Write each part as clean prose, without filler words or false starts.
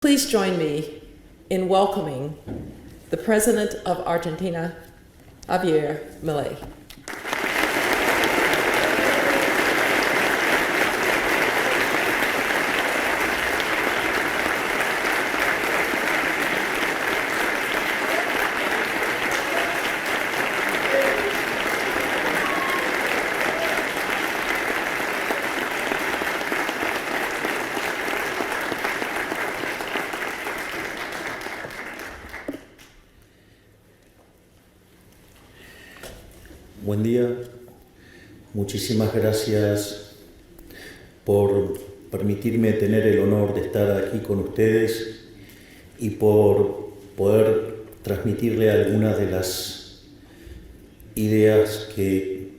Please join me in welcoming the President of Argentina, Javier Milei. Buen día, muchísimas gracias por permitirme tener el honor de estar aquí con ustedes y por poder transmitirle algunas de las ideas que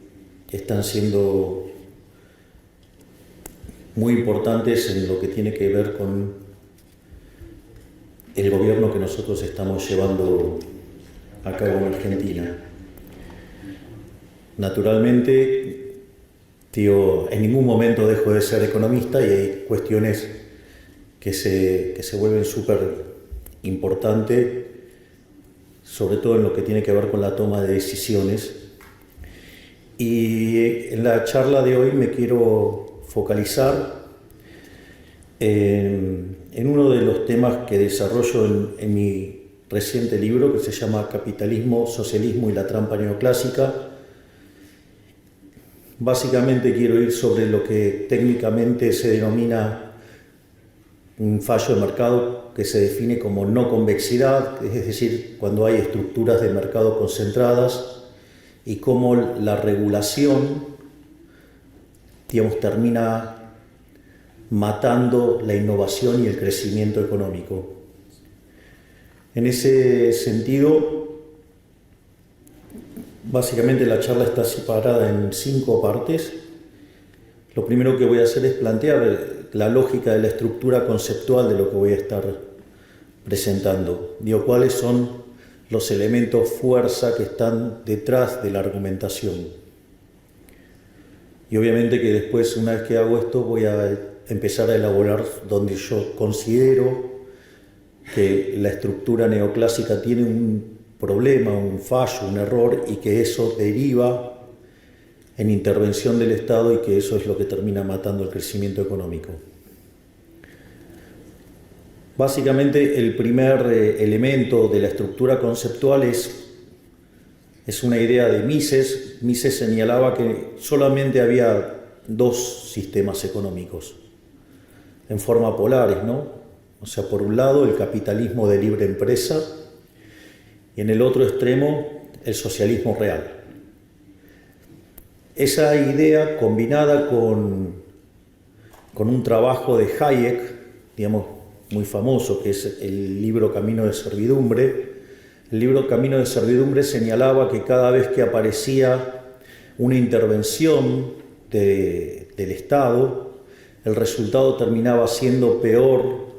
están siendo muy importantes en lo que tiene que ver con el gobierno que nosotros estamos llevando a cabo en Argentina. Naturalmente, en ningún momento dejo de ser economista y hay cuestiones que se vuelven súper importantes, sobre todo en lo que tiene que ver con la toma de decisiones. Y en la charla de hoy me quiero focalizar en uno de los temas que desarrollo en mi reciente libro, que se llama Capitalismo, Socialismo y la Trampa Neoclásica. Básicamente quiero ir sobre lo que técnicamente se denomina un fallo de mercado, que se define como no convexidad, es decir, cuando hay estructuras de mercado concentradas y cómo la regulación, termina matando la innovación y el crecimiento económico. En ese sentido, básicamente la charla está separada en 5 partes. Lo primero que voy a hacer es plantear la lógica de la estructura conceptual de lo que voy a estar presentando. Digo, cuáles son los elementos fuerza que están detrás de la argumentación. Y obviamente que después, una vez que hago esto, voy a empezar a elaborar donde yo considero que la estructura neoclásica tiene un problema, un fallo, un error, y que eso deriva en intervención del Estado y que eso es lo que termina matando el crecimiento económico. Básicamente, el primer elemento de la estructura conceptual es una idea de Mises. Mises señalaba que solamente había 2 sistemas económicos en forma polares, ¿no? O sea, por un lado, el capitalismo de libre empresa, y en el otro extremo, el socialismo real. Esa idea, combinada con un trabajo de Hayek, muy famoso, que es el libro Camino de Servidumbre. El libro Camino de Servidumbre señalaba que cada vez que aparecía una intervención del Estado, el resultado terminaba siendo peor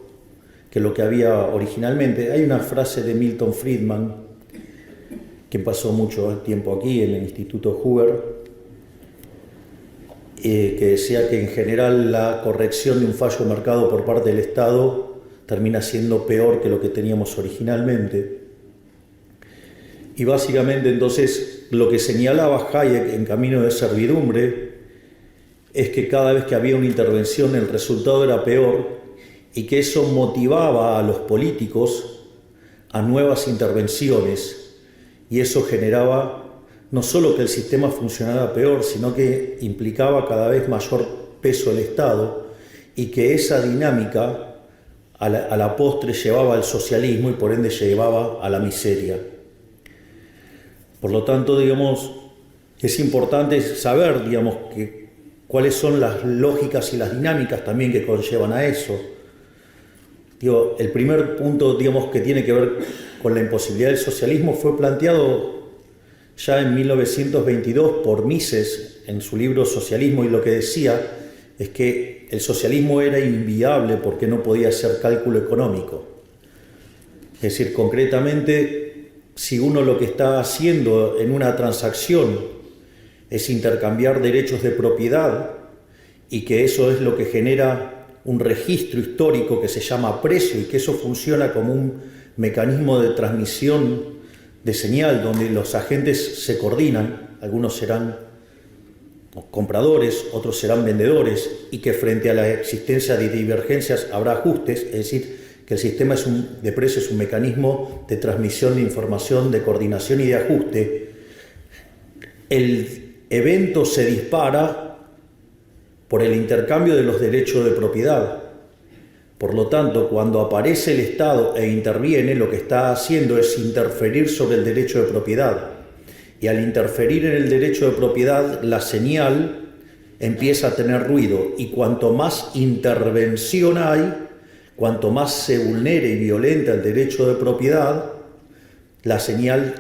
que lo que había originalmente. Hay una frase de Milton Friedman, que pasó mucho tiempo aquí en el Instituto Hoover, que decía que en general la corrección de un fallo de mercado por parte del Estado termina siendo peor que lo que teníamos originalmente. Y básicamente entonces lo que señalaba Hayek en Camino de Servidumbre es que cada vez que había una intervención el resultado era peor, y que eso motivaba a los políticos a nuevas intervenciones, y eso generaba no solo que el sistema funcionara peor, sino que implicaba cada vez mayor peso del Estado, y que esa dinámica a la postre llevaba al socialismo y por ende llevaba a la miseria. Por lo tanto, es importante saber, cuáles son las lógicas y las dinámicas también que conllevan a eso. El primer punto, que tiene que ver con la imposibilidad del socialismo fue planteado ya en 1922 por Mises en su libro Socialismo, y lo que decía es que el socialismo era inviable porque no podía ser cálculo económico. Es decir, concretamente, si uno lo que está haciendo en una transacción es intercambiar derechos de propiedad, y que eso es lo que genera un registro histórico que se llama precio y que eso funciona como un mecanismo de transmisión de señal donde los agentes se coordinan, algunos serán compradores, otros serán vendedores, y que frente a la existencia de divergencias habrá ajustes, es decir, que el sistema de precios es un mecanismo de transmisión de información, de coordinación y de ajuste. El evento se dispara por el intercambio de los derechos de propiedad. Por lo tanto, cuando aparece el Estado e interviene, lo que está haciendo es interferir sobre el derecho de propiedad. Y al interferir en el derecho de propiedad, la señal empieza a tener ruido. Y cuanto más intervención hay, cuanto más se vulnere y violenta el derecho de propiedad, la señal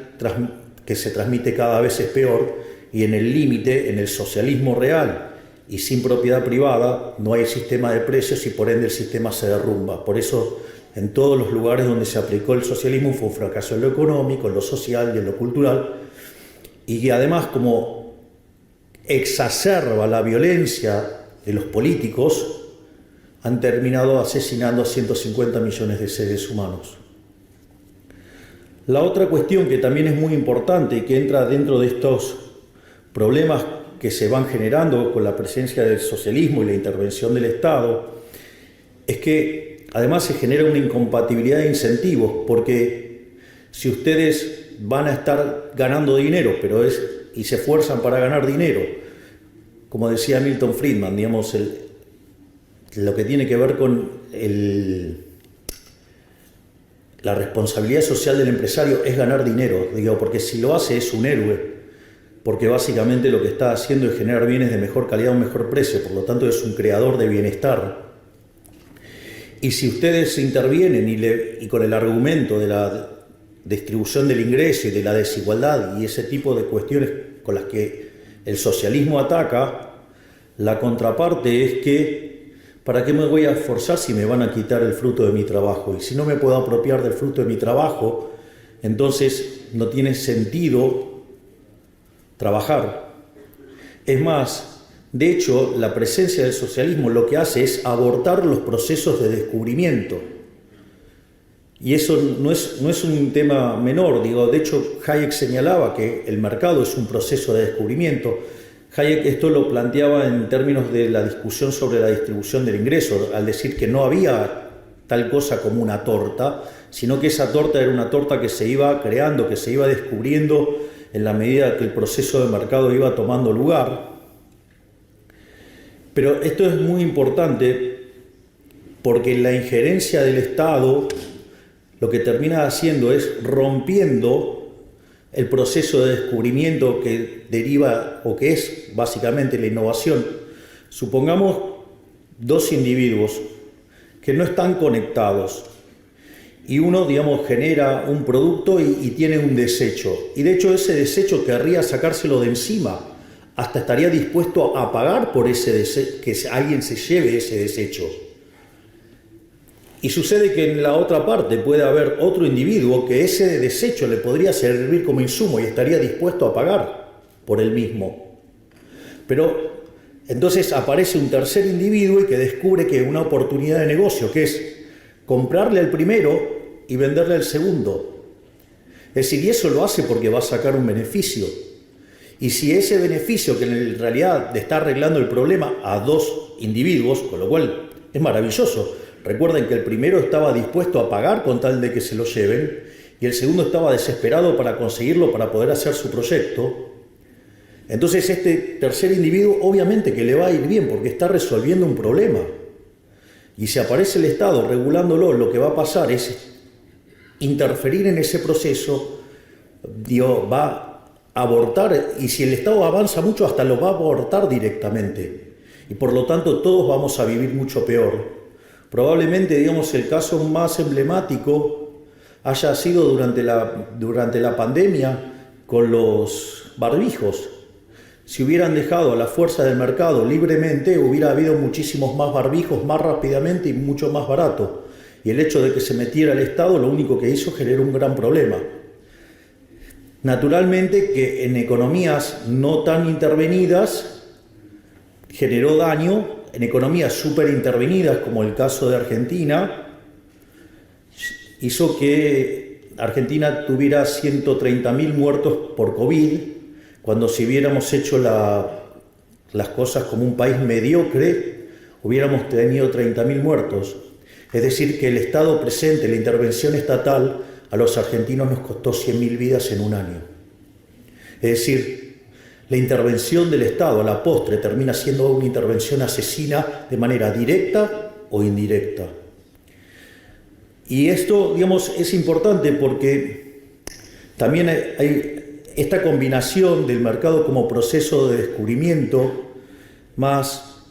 que se transmite cada vez es peor. Y en el límite, en el socialismo real y sin propiedad privada, no hay sistema de precios y por ende el sistema se derrumba. Por eso, en todos los lugares donde se aplicó el socialismo fue un fracaso en lo económico, en lo social y en lo cultural. Y además, como exacerba la violencia de los políticos, han terminado asesinando a 150 millones de seres humanos. La otra cuestión que también es muy importante y que entra dentro de estos problemas que se van generando con la presencia del socialismo y la intervención del Estado, es que además se genera una incompatibilidad de incentivos, porque si ustedes van a estar ganando dinero, y se esfuerzan para ganar dinero, como decía Milton Friedman, digamos, lo que tiene que ver con la responsabilidad social del empresario es ganar dinero, digo, porque si lo hace es un héroe, porque básicamente lo que está haciendo es generar bienes de mejor calidad a un mejor precio, por lo tanto es un creador de bienestar. Y si ustedes intervienen y con el argumento de la distribución del ingreso y de la desigualdad y ese tipo de cuestiones con las que el socialismo ataca, la contraparte es que ¿para qué me voy a esforzar si me van a quitar el fruto de mi trabajo? Y si no me puedo apropiar del fruto de mi trabajo, entonces no tiene sentido trabajar. Es más, de hecho, la presencia del socialismo lo que hace es abortar los procesos de descubrimiento. Y eso no es un tema menor, digo, de hecho Hayek señalaba que el mercado es un proceso de descubrimiento. Hayek esto lo planteaba en términos de la discusión sobre la distribución del ingreso, al decir que no había tal cosa como una torta, sino que esa torta era una torta que se iba creando, que se iba descubriendo en la medida que el proceso de mercado iba tomando lugar. Pero esto es muy importante porque la injerencia del Estado lo que termina haciendo es rompiendo el proceso de descubrimiento que deriva o que es básicamente la innovación. Supongamos dos individuos que no están conectados y uno, digamos, genera un producto y tiene un desecho. Y de hecho ese desecho querría sacárselo de encima. Hasta estaría dispuesto a pagar por que alguien se lleve ese desecho. Y sucede que en la otra parte puede haber otro individuo que ese desecho le podría servir como insumo y estaría dispuesto a pagar por el mismo. Pero entonces aparece un tercer individuo y que descubre que una oportunidad de negocio, que es comprarle al primero y venderle al segundo. Es decir, y eso lo hace porque va a sacar un beneficio. Y si ese beneficio, que en realidad está arreglando el problema a dos individuos, con lo cual es maravilloso. Recuerden que el primero estaba dispuesto a pagar con tal de que se lo lleven y el segundo estaba desesperado para conseguirlo para poder hacer su proyecto. Entonces este tercer individuo obviamente que le va a ir bien porque está resolviendo un problema. Y si aparece el Estado regulándolo, lo que va a pasar es interferir en ese proceso, va a abortar, y si el Estado avanza mucho hasta lo va a abortar directamente. Y por lo tanto todos vamos a vivir mucho peor. Probablemente, digamos, el caso más emblemático haya sido durante la pandemia con los barbijos. Si hubieran dejado a la fuerza del mercado libremente, hubiera habido muchísimos más barbijos más rápidamente y mucho más barato. Y el hecho de que se metiera el Estado lo único que hizo generó un gran problema. Naturalmente que en economías no tan intervenidas generó daño en economías súper intervenidas, como el caso de Argentina, hizo que Argentina tuviera 130.000 muertos por COVID, cuando si hubiéramos hecho las cosas como un país mediocre, hubiéramos tenido 30.000 muertos. Es decir, que el Estado presente, la intervención estatal, a los argentinos nos costó 100.000 vidas en un año. Es decir, la intervención del Estado a la postre termina siendo una intervención asesina de manera directa o indirecta. Y esto, digamos, es importante porque también hay esta combinación del mercado como proceso de descubrimiento más,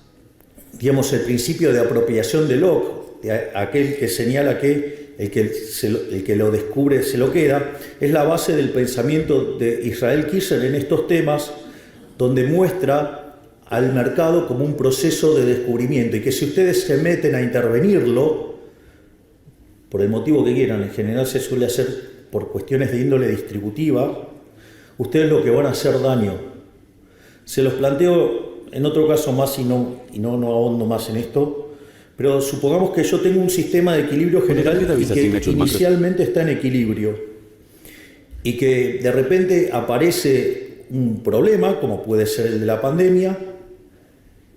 digamos, el principio de apropiación de Locke, de aquel que señala que el que lo descubre se lo queda, es la base del pensamiento de Israel Kiser en estos temas, donde muestra al mercado como un proceso de descubrimiento y que si ustedes se meten a intervenirlo, por el motivo que quieran, en general se suele hacer por cuestiones de índole distributiva, ustedes lo que van a hacer daño. Se los planteo en otro caso más y no ahondo más en esto, pero supongamos que yo tengo un sistema de equilibrio general y que inicialmente está en equilibrio y que de repente aparece un problema, como puede ser el de la pandemia,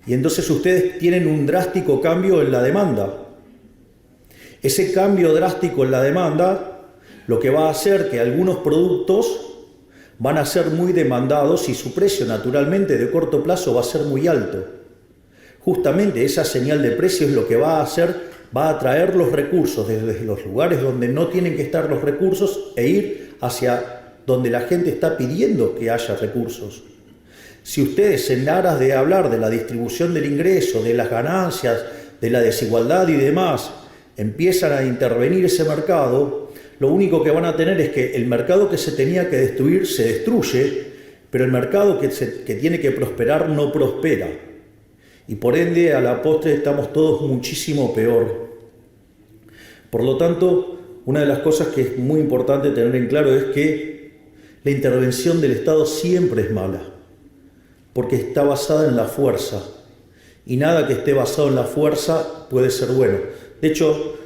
y entonces ustedes tienen un drástico cambio en la demanda. Ese cambio drástico en la demanda lo que va a hacer que algunos productos van a ser muy demandados y su precio naturalmente de corto plazo va a ser muy alto. Justamente esa señal de precio es lo que va a hacer, va a atraer los recursos desde los lugares donde no tienen que estar los recursos e ir hacia donde la gente está pidiendo que haya recursos. Si ustedes, en aras de hablar de la distribución del ingreso, de las ganancias, de la desigualdad y demás, empiezan a intervenir ese mercado, lo único que van a tener es que el mercado que se tenía que destruir se destruye, pero el mercado que tiene que prosperar no prospera. Y por ende, a la postre estamos todos muchísimo peor. Por lo tanto, una de las cosas que es muy importante tener en claro es que la intervención del Estado siempre es mala, porque está basada en la fuerza, y nada que esté basado en la fuerza puede ser bueno. De hecho,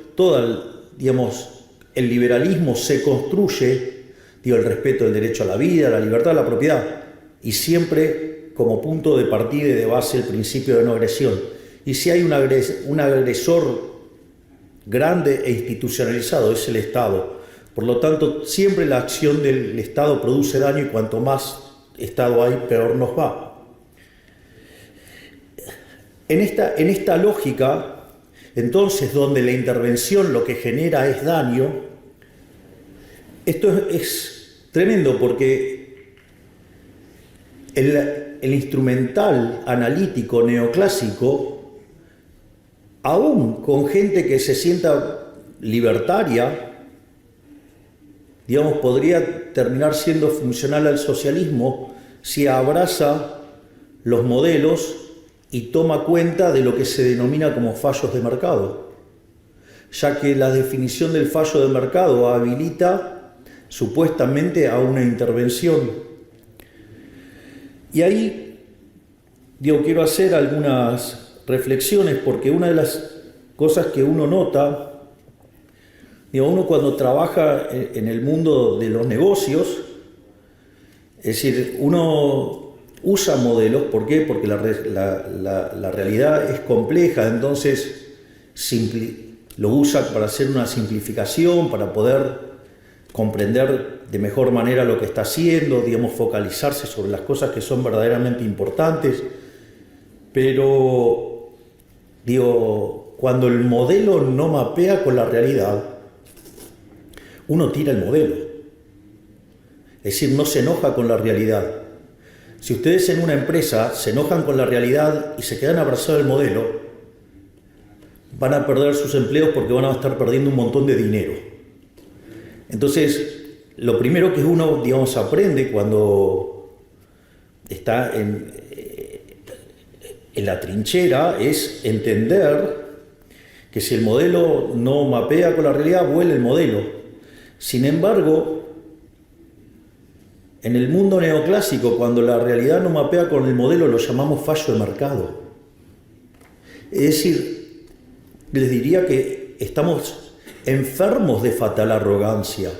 el liberalismo se construye, el respeto del derecho a la vida, la libertad, la propiedad, y siempre como punto de partida y de base el principio de no agresión. Y si hay un agresor grande e institucionalizado, es el Estado. Por lo tanto, siempre la acción del Estado produce daño y cuanto más Estado hay, peor nos va. En esta lógica, entonces, donde la intervención lo que genera es daño, esto es tremendo porque el instrumental analítico neoclásico, aún con gente que se sienta libertaria, podría terminar siendo funcional al socialismo si abraza los modelos y toma cuenta de lo que se denomina como fallos de mercado, ya que la definición del fallo de mercado habilita supuestamente a una intervención. Y ahí, quiero hacer algunas reflexiones, porque una de las cosas que uno nota, uno cuando trabaja en el mundo de los negocios, es decir, uno usa modelos, ¿por qué? Porque la realidad es compleja, entonces lo usa para hacer una simplificación, para poder comprender de mejor manera lo que está haciendo, focalizarse sobre las cosas que son verdaderamente importantes. Pero, cuando el modelo no mapea con la realidad, uno tira el modelo. Es decir, no se enoja con la realidad. Si ustedes en una empresa se enojan con la realidad y se quedan abrazados al modelo, van a perder sus empleos porque van a estar perdiendo un montón de dinero. Entonces, lo primero que uno, aprende cuando está en la trinchera es entender que si el modelo no mapea con la realidad, vuela el modelo. Sin embargo, en el mundo neoclásico, cuando la realidad no mapea con el modelo, lo llamamos fallo de mercado. Es decir, les diría que estamos enfermos de fatal arrogancia.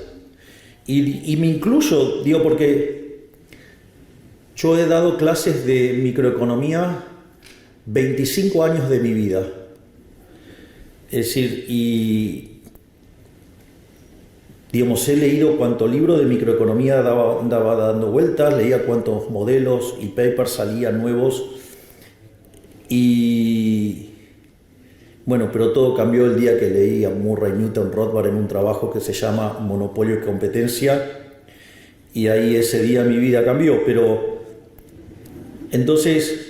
Y me incluyo, digo, porque yo he dado clases de microeconomía 25 años de mi vida. Es decir, y digamos, he leído cuánto libro de microeconomía andaba dando vueltas, leía cuántos modelos y papers salían nuevos. Y bueno, pero todo cambió el día que leí a Murray Newton Rothbard en un trabajo que se llama Monopolio y Competencia, y ahí ese día mi vida cambió. Pero entonces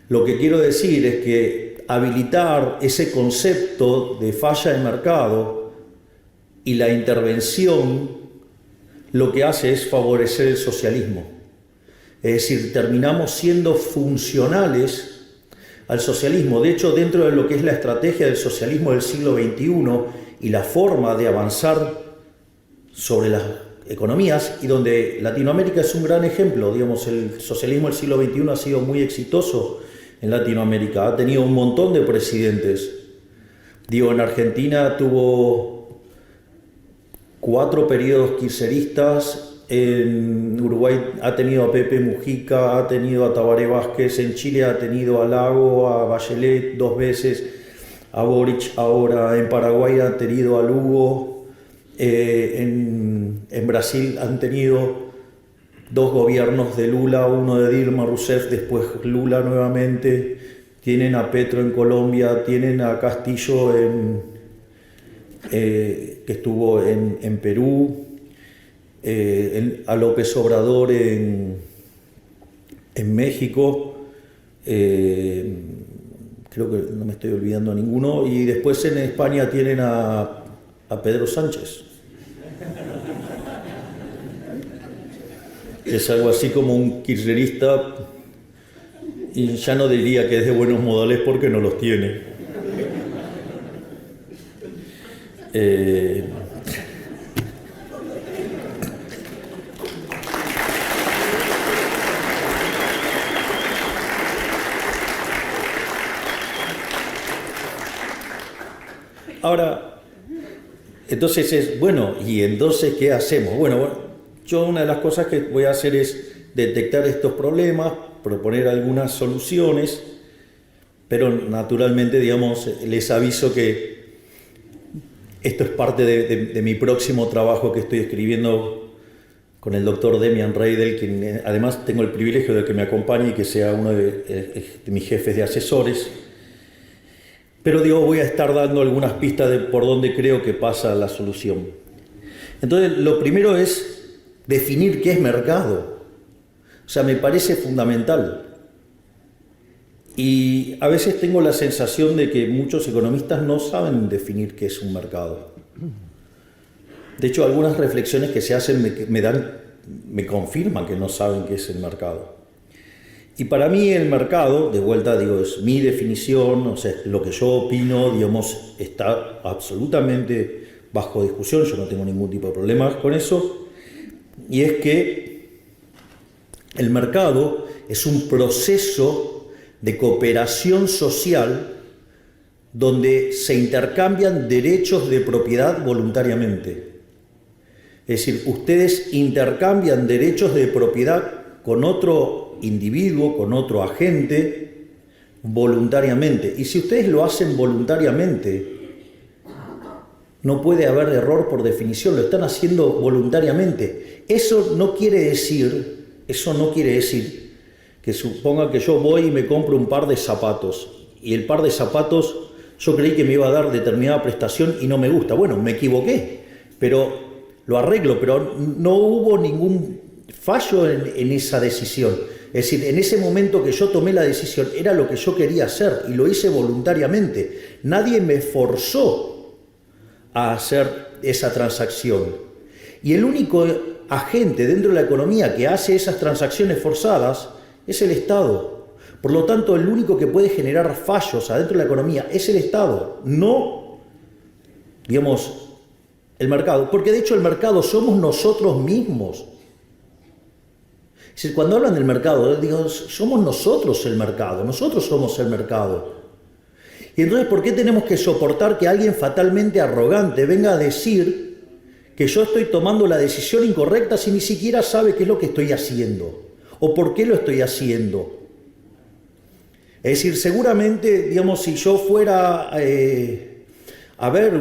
lo que quiero decir es que habilitar ese concepto de falla de mercado y la intervención lo que hace es favorecer el socialismo. Es decir, terminamos siendo funcionales al socialismo. De hecho, dentro de lo que es la estrategia del socialismo del siglo XXI y la forma de avanzar sobre las economías, y donde Latinoamérica es un gran ejemplo, digamos, el socialismo del siglo XXI ha sido muy exitoso en Latinoamérica, ha tenido un montón de presidentes. Digo, en Argentina tuvo 4 periodos kirchneristas. En Uruguay ha tenido a Pepe Mujica, ha tenido a Tabaré Vázquez, en Chile ha tenido a Lago, a Bachelet 2 veces, a Boric ahora, en Paraguay han tenido a Lugo, en Brasil han tenido 2 gobiernos de Lula, uno de Dilma Rousseff, después Lula nuevamente, tienen a Petro en Colombia, tienen a Castillo que estuvo en Perú, a López Obrador en México, creo que no me estoy olvidando a ninguno, y después en España tienen a Pedro Sánchez, que es algo así como un kirchnerista, y ya no diría que es de buenos modales porque no los tiene. Ahora, entonces es, bueno, ¿y entonces qué hacemos? Bueno, yo una de las cosas que voy a hacer es detectar estos problemas, proponer algunas soluciones, pero naturalmente, digamos, les aviso que esto es parte de mi próximo trabajo que estoy escribiendo con el doctor Demian Reidel, quien además tengo el privilegio de que me acompañe y que sea uno de mis jefes de asesores. Pero digo, voy a estar dando algunas pistas de por dónde creo que pasa la solución. Entonces, lo primero es definir qué es mercado. O sea, me parece fundamental. Y a veces tengo la sensación de que muchos economistas no saben definir qué es un mercado. De hecho, algunas reflexiones que se hacen me confirman que no saben qué es el mercado. Y para mí el mercado, de vuelta digo, es mi definición, o sea, lo que yo opino, digamos, está absolutamente bajo discusión, yo no tengo ningún tipo de problema con eso, y es que el mercado es un proceso de cooperación social donde se intercambian derechos de propiedad voluntariamente. Es decir, ustedes intercambian derechos de propiedad con otro individuo, con otro agente, voluntariamente. Y si ustedes lo hacen voluntariamente, no puede haber error por definición, lo están haciendo voluntariamente. Eso no quiere decir que suponga que yo voy y me compro un par de zapatos, y el par de zapatos yo creí que me iba a dar determinada prestación y no me gusta. Bueno, me equivoqué, pero lo arreglo, pero no hubo ningún fallo en esa decisión. Es decir, en ese momento que yo tomé la decisión era lo que yo quería hacer y lo hice voluntariamente. Nadie me forzó a hacer esa transacción. Y el único agente dentro de la economía que hace esas transacciones forzadas es el Estado. Por lo tanto, el único que puede generar fallos adentro de la economía es el Estado, no, digamos, el mercado. Porque de hecho el mercado somos nosotros mismos. Es decir, cuando hablan del mercado, digo, somos nosotros el mercado, nosotros somos el mercado. Y entonces, ¿por qué tenemos que soportar que alguien fatalmente arrogante venga a decir que yo estoy tomando la decisión incorrecta si ni siquiera sabe qué es lo que estoy haciendo o por qué lo estoy haciendo? Es decir, seguramente, digamos, si yo fuera a ver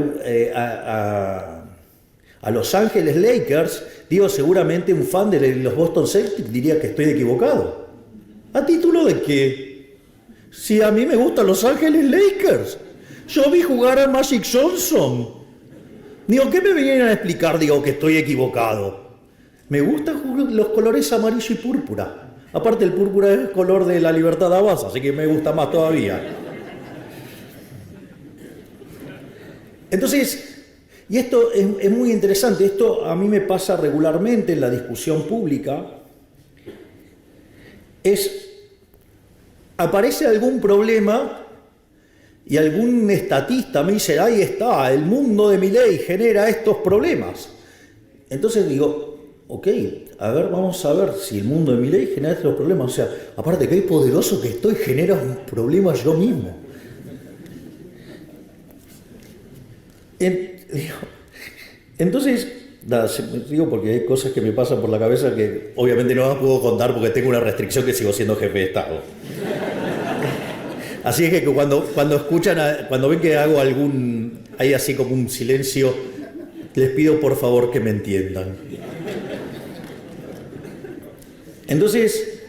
a Los Ángeles Lakers, digo, seguramente un fan de los Boston Celtics diría que estoy equivocado. ¿A título de qué? Si a mí me gustan Los Ángeles Lakers. Yo vi jugar a Magic Johnson. Digo, ¿qué me vienen a explicar? Digo, que estoy equivocado. Me gustan los colores amarillo y púrpura. Aparte, el púrpura es el color de la Libertad Abbas, así que me gusta más todavía. Entonces, y esto es muy interesante, esto a mí me pasa regularmente en la discusión pública, aparece algún problema y algún estatista me dice, ahí está, el mundo de Milei genera estos problemas. Entonces digo, ok, a ver, vamos a ver si el mundo de Milei genera estos problemas. O sea, aparte que poderoso que estoy, genera un problema yo mismo. Entonces, nada, digo porque hay cosas que me pasan por la cabeza que obviamente no las puedo contar porque tengo una restricción que sigo siendo jefe de Estado. Así es que cuando escuchan, cuando ven que hago hay así como un silencio, les pido por favor que me entiendan. Entonces,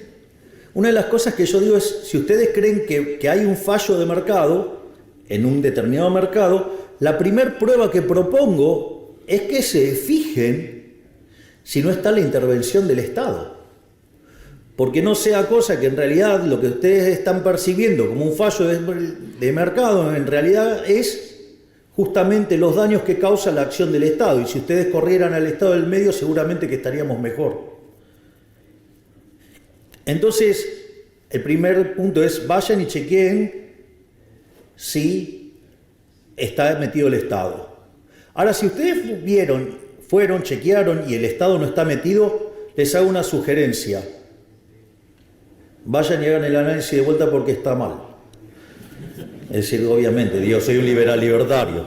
una de las cosas que yo digo es, si ustedes creen que hay un fallo de mercado en un determinado mercado, la primer prueba que propongo es que se fijen si no está la intervención del Estado. Porque no sea cosa que en realidad lo que ustedes están percibiendo como un fallo de mercado, en realidad es justamente los daños que causa la acción del Estado. Y si ustedes corrieran al Estado del medio, seguramente que estaríamos mejor. Entonces, el primer punto es, vayan y chequeen si está metido el Estado. Ahora, si ustedes fueron, chequearon y el Estado no está metido, les hago una sugerencia. Vayan y hagan el análisis de vuelta porque está mal. Es decir, obviamente, yo soy un liberal libertario.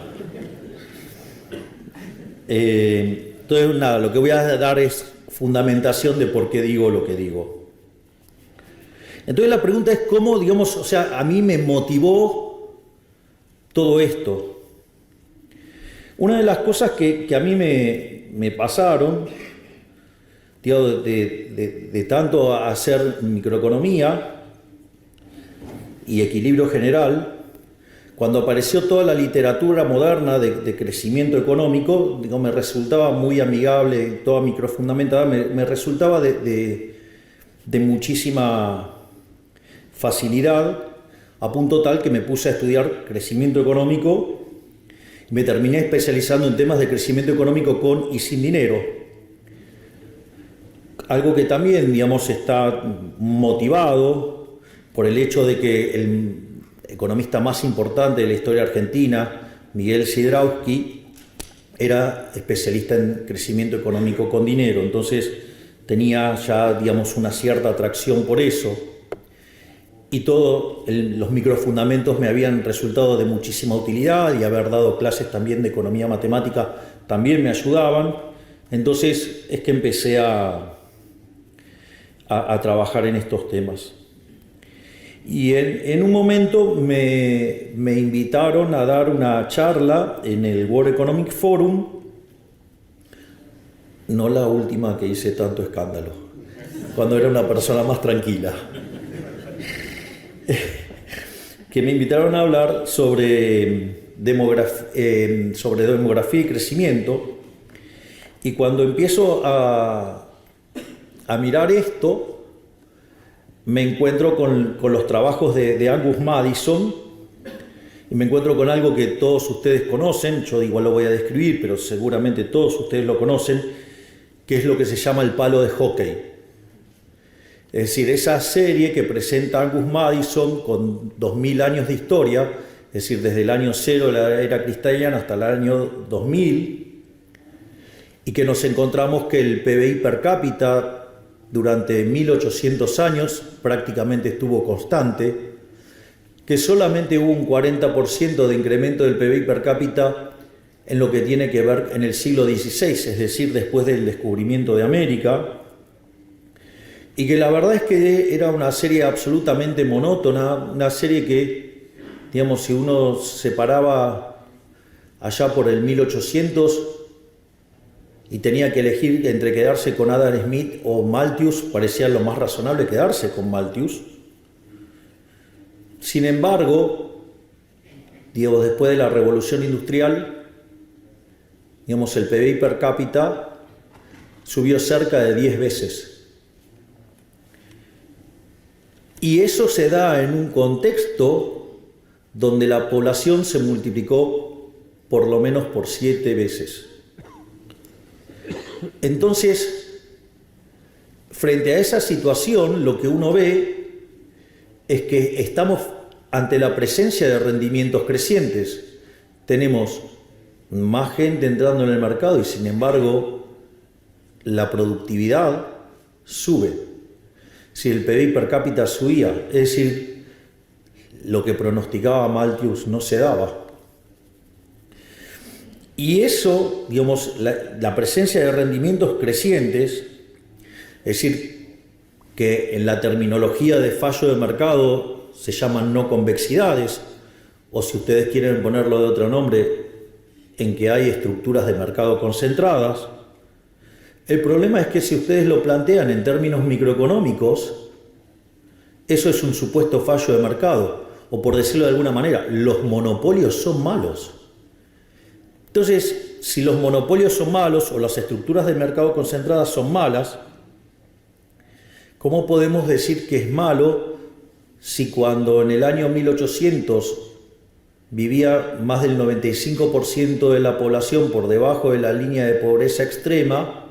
Entonces, nada, lo que voy a dar es fundamentación de por qué digo lo que digo. Entonces la pregunta es cómo, digamos, o sea, a mí me motivó todo esto. Una de las cosas que a mí me pasaron, digo, de tanto hacer microeconomía y equilibrio general, cuando apareció toda la literatura moderna de crecimiento económico, digo, me resultaba muy amigable, toda microfundamentada, me resultaba de muchísima facilidad, a punto tal que me puse a estudiar crecimiento económico y me terminé especializando en temas de crecimiento económico con y sin dinero. Algo que también, digamos, está motivado por el hecho de que el economista más importante de la historia argentina, Miguel Sidrowski, era especialista en crecimiento económico con dinero. Entonces tenía ya, digamos, una cierta atracción por eso. Y todos los microfundamentos me habían resultado de muchísima utilidad y haber dado clases también de economía matemática también me ayudaban. Entonces es que empecé a trabajar en estos temas. Y en un momento me invitaron a dar una charla en el World Economic Forum, no la última que hice tanto escándalo, cuando era una persona más tranquila. Que me invitaron a hablar sobre demografía y crecimiento, y cuando empiezo a mirar esto, me encuentro con los trabajos de Angus Maddison, y me encuentro con algo que todos ustedes conocen, yo igual lo voy a describir, pero seguramente todos ustedes lo conocen, que es lo que se llama el palo de hockey. Es decir, esa serie que presenta Angus Maddison con 2000 años de historia, es decir, desde el año 0 de la era cristaliana hasta el año 2000, y que nos encontramos que el PBI per cápita durante 1800 años prácticamente estuvo constante, que solamente hubo un 40% de incremento del PBI per cápita en lo que tiene que ver en el siglo XVI, es decir, después del descubrimiento de América, y que la verdad es que era una serie absolutamente monótona, una serie que, digamos, si uno se paraba allá por el 1800 y tenía que elegir entre quedarse con Adam Smith o Malthus, parecía lo más razonable quedarse con Malthus. Sin embargo, digamos, después de la Revolución Industrial, digamos, el PBI per cápita subió cerca de 10 veces. Y eso se da en un contexto donde la población se multiplicó por lo menos por 7 veces. Entonces, frente a esa situación, lo que uno ve es que estamos ante la presencia de rendimientos crecientes. Tenemos más gente entrando en el mercado y, sin embargo, la productividad sube. Si el PBI per cápita subía, es decir, lo que pronosticaba Malthus no se daba. Y eso, digamos, la presencia de rendimientos crecientes, es decir, que en la terminología de fallo de mercado se llaman no convexidades, o si ustedes quieren ponerlo de otro nombre, en que hay estructuras de mercado concentradas. El problema es que si ustedes lo plantean en términos microeconómicos, eso es un supuesto fallo de mercado, o por decirlo de alguna manera, los monopolios son malos. Entonces, si los monopolios son malos o las estructuras de mercado concentradas son malas, ¿cómo podemos decir que es malo si cuando en el año 1800 vivía más del 95% de la población por debajo de la línea de pobreza extrema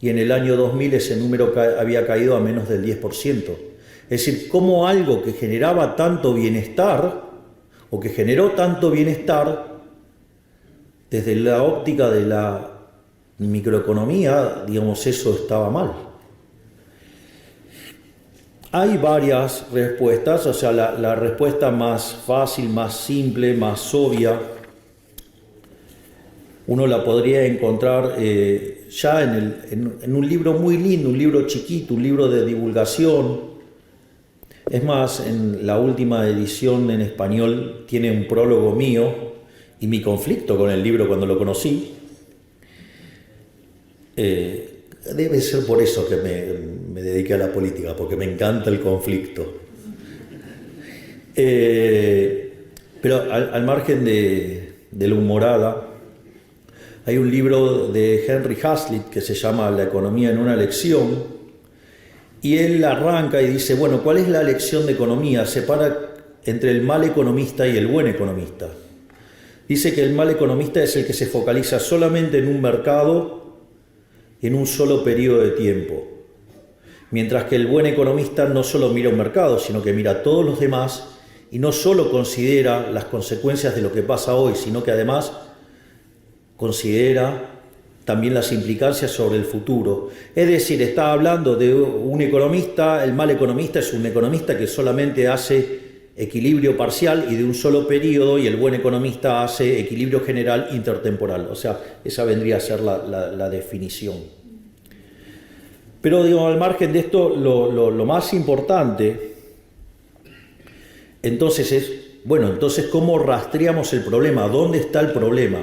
y en el año 2000 ese número había caído a menos del 10%? Es decir, cómo algo que generaba tanto bienestar o que generó tanto bienestar desde la óptica de la microeconomía, digamos, eso estaba mal. Hay varias respuestas, o sea, la respuesta más fácil, más simple, más obvia, uno la podría encontrar ya en un libro muy lindo, un libro chiquito, un libro de divulgación. Es más, en la última edición en español tiene un prólogo mío y mi conflicto con el libro cuando lo conocí. Debe ser por eso que me dediqué a la política, porque me encanta el conflicto. Pero al margen de la humorada, hay un libro de Henry Hazlitt que se llama La economía en una lección, y él arranca y dice, bueno, ¿cuál es la lección de economía? Separa entre el mal economista y el buen economista. Dice que el mal economista es el que se focaliza solamente en un mercado en un solo periodo de tiempo, mientras que el buen economista no solo mira un mercado, sino que mira a todos los demás y no solo considera las consecuencias de lo que pasa hoy, sino que además considera también las implicancias sobre el futuro. Es decir, está hablando de un economista, el mal economista es un economista que solamente hace equilibrio parcial y de un solo periodo, y el buen economista hace equilibrio general intertemporal. O sea, esa vendría a ser la definición. Pero digo, al margen de esto, lo más importante entonces es, bueno, entonces ¿cómo rastreamos el problema? ¿Dónde está el problema?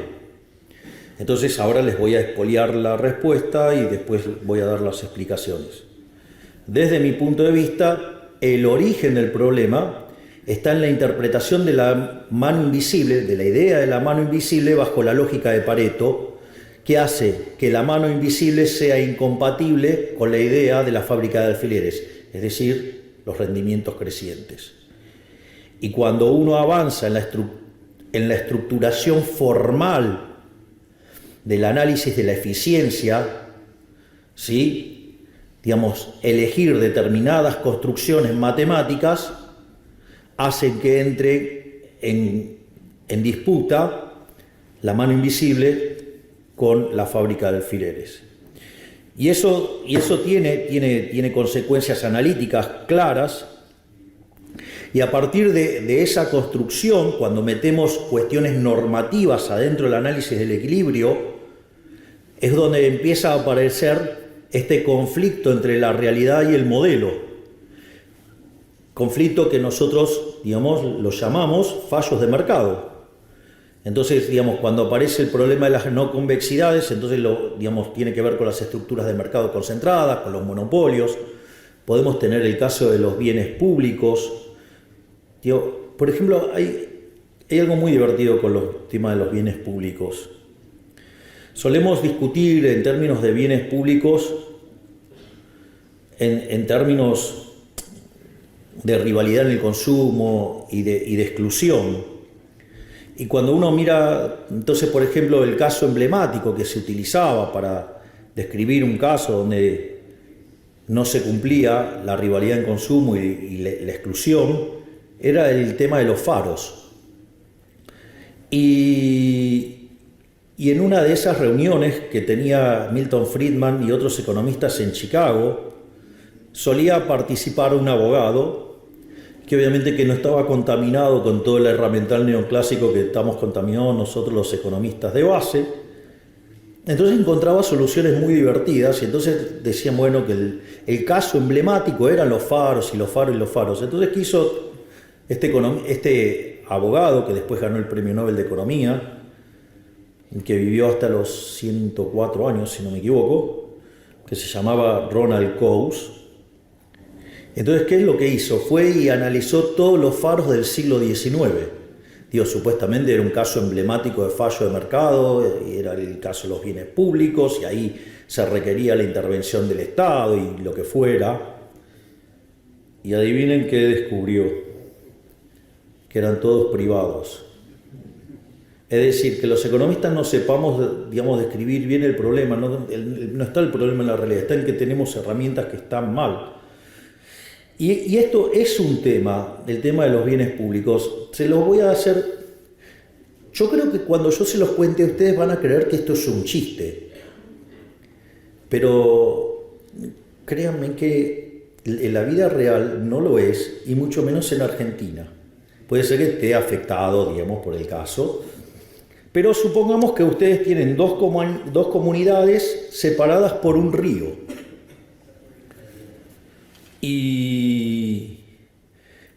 Entonces ahora les voy a expoliar la respuesta y después voy a dar las explicaciones. Desde mi punto de vista, el origen del problema está en la interpretación de la mano invisible, de la idea de la mano invisible bajo la lógica de Pareto, que hace que la mano invisible sea incompatible con la idea de la fábrica de alfileres, es decir, los rendimientos crecientes. Y cuando uno avanza en la estructuración formal del análisis de la eficiencia, ¿sí? Digamos, elegir determinadas construcciones matemáticas hacen que entre en disputa la mano invisible con la fábrica de alfileres. Y eso tiene consecuencias analíticas claras, Y a partir de esa construcción, cuando metemos cuestiones normativas adentro del análisis del equilibrio, es donde empieza a aparecer este conflicto entre la realidad y el modelo. Conflicto que nosotros, digamos, lo llamamos fallos de mercado. Entonces, digamos, cuando aparece el problema de las no convexidades, entonces digamos, tiene que ver con las estructuras de mercado concentradas, con los monopolios. Podemos tener el caso de los bienes públicos. Por ejemplo, hay algo muy divertido con los temas de los bienes públicos. Solemos discutir en términos de bienes públicos, en términos de rivalidad en el consumo y de exclusión. Y cuando uno mira, entonces, por ejemplo, el caso emblemático que se utilizaba para describir un caso donde no se cumplía la rivalidad en consumo y la exclusión, era el tema de los faros. Y en una de esas reuniones que tenía Milton Friedman y otros economistas en Chicago, solía participar un abogado que obviamente que no estaba contaminado con todo el herramental neoclásico que estamos contaminados nosotros los economistas de base. Entonces encontraba soluciones muy divertidas y entonces decían, bueno, que el caso emblemático eran los faros y los faros y los faros. Entonces quiso este abogado, que después ganó el Premio Nobel de Economía, que vivió hasta los 104 años, si no me equivoco, que se llamaba Ronald Coase. Entonces, ¿qué es lo que hizo? Fue y analizó todos los faros del siglo XIX. Supuestamente era un caso emblemático de fallo de mercado, y era el caso de los bienes públicos, y ahí se requería la intervención del Estado y lo que fuera. Y adivinen qué descubrió. Que eran todos privados. Es decir, que los economistas no sepamos, digamos, describir bien el problema. No está el problema en la realidad, está en que tenemos herramientas que están mal. Y esto es un tema, el tema de los bienes públicos. Se los voy a hacer. Yo creo que cuando yo se los cuente a ustedes van a creer que esto es un chiste. Pero créanme que en la vida real no lo es, y mucho menos en Argentina. Puede ser que esté afectado, digamos, por el caso. Pero supongamos que ustedes tienen dos comunidades separadas por un río. Y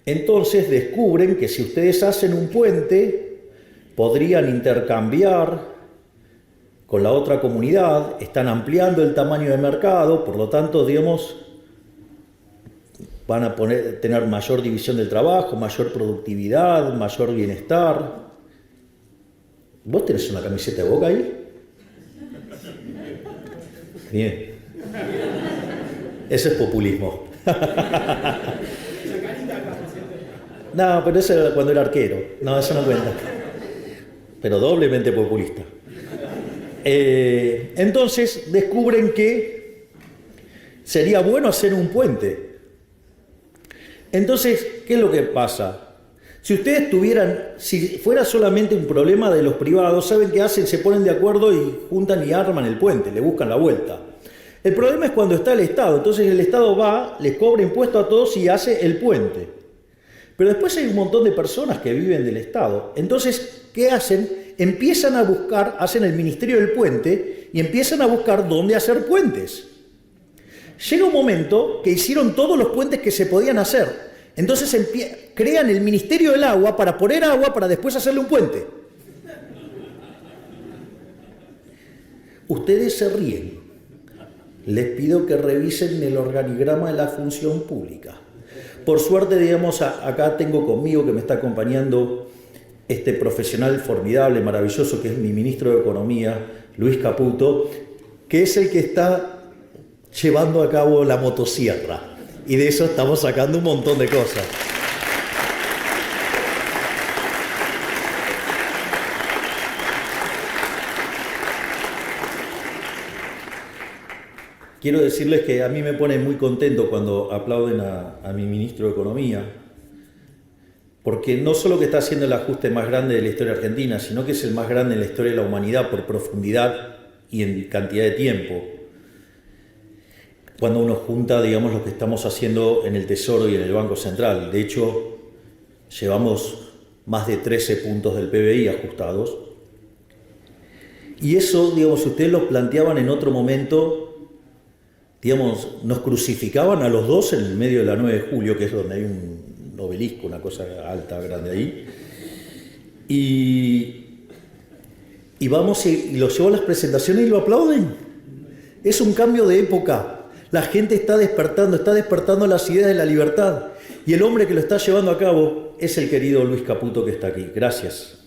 entonces descubren que si ustedes hacen un puente, podrían intercambiar con la otra comunidad, están ampliando el tamaño de mercado, por lo tanto, digamos, van a tener mayor división del trabajo, mayor productividad, mayor bienestar. ¿Vos tenés una camiseta de Boca ahí? Bien. Ese es populismo. No, pero eso era cuando era arquero. No, eso no cuenta. Pero doblemente populista. Entonces descubren que sería bueno hacer un puente. Entonces, ¿qué es lo que pasa? Si fuera solamente un problema de los privados, ¿saben qué hacen? Se ponen de acuerdo y juntan y arman el puente, le buscan la vuelta. El problema es cuando está el Estado. Entonces el Estado va, les cobra impuesto a todos y hace el puente. Pero después hay un montón de personas que viven del Estado. Entonces, ¿qué hacen? Empiezan a buscar, hacen el Ministerio del Puente y empiezan a buscar dónde hacer puentes. Llega un momento que hicieron todos los puentes que se podían hacer. Entonces crean el Ministerio del Agua para poner agua para después hacerle un puente. Ustedes se ríen. Les pido que revisen el organigrama de la función pública. Por suerte, digamos, acá tengo conmigo que me está acompañando este profesional formidable, maravilloso, que es mi ministro de Economía, Luis Caputo, que es el que está llevando a cabo la motosierra. Y de eso estamos sacando un montón de cosas. Quiero decirles que a mí me pone muy contento cuando aplauden a mi ministro de Economía, porque no solo que está haciendo el ajuste más grande de la historia argentina, sino que es el más grande en la historia de la humanidad por profundidad y en cantidad de tiempo. Cuando uno junta, digamos, lo que estamos haciendo en el Tesoro y en el Banco Central. De hecho, llevamos más de 13 puntos del PBI ajustados. Y eso, digamos, si ustedes lo planteaban en otro momento, digamos, nos crucificaban a los dos en el medio de la 9 de julio, que es donde hay un obelisco, una cosa alta, grande ahí. Y vamos y lo llevo a las presentaciones y lo aplauden. Es un cambio de época. La gente está despertando las ideas de la libertad. Y el hombre que lo está llevando a cabo es el querido Luis Caputo, que está aquí. Gracias.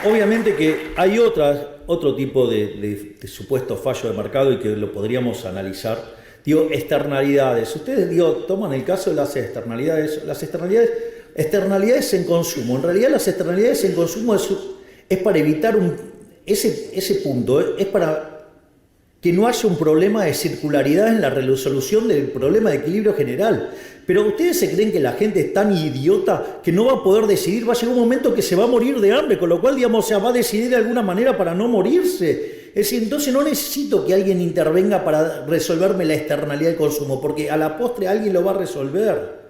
Obviamente que hay otro tipo de supuesto fallo de mercado y que lo podríamos analizar. Digo, externalidades. Ustedes, toman el caso de las externalidades. Las externalidades en consumo. En realidad las externalidades en consumo es para evitar ese punto, es para que no haya un problema de circularidad en la resolución del problema de equilibrio general. Pero ustedes se creen que la gente es tan idiota que no va a poder decidir, va a llegar un momento que se va a morir de hambre, con lo cual, digamos, va a decidir de alguna manera para no morirse. Es decir, entonces no necesito que alguien intervenga para resolverme la externalidad del consumo, porque a la postre alguien lo va a resolver.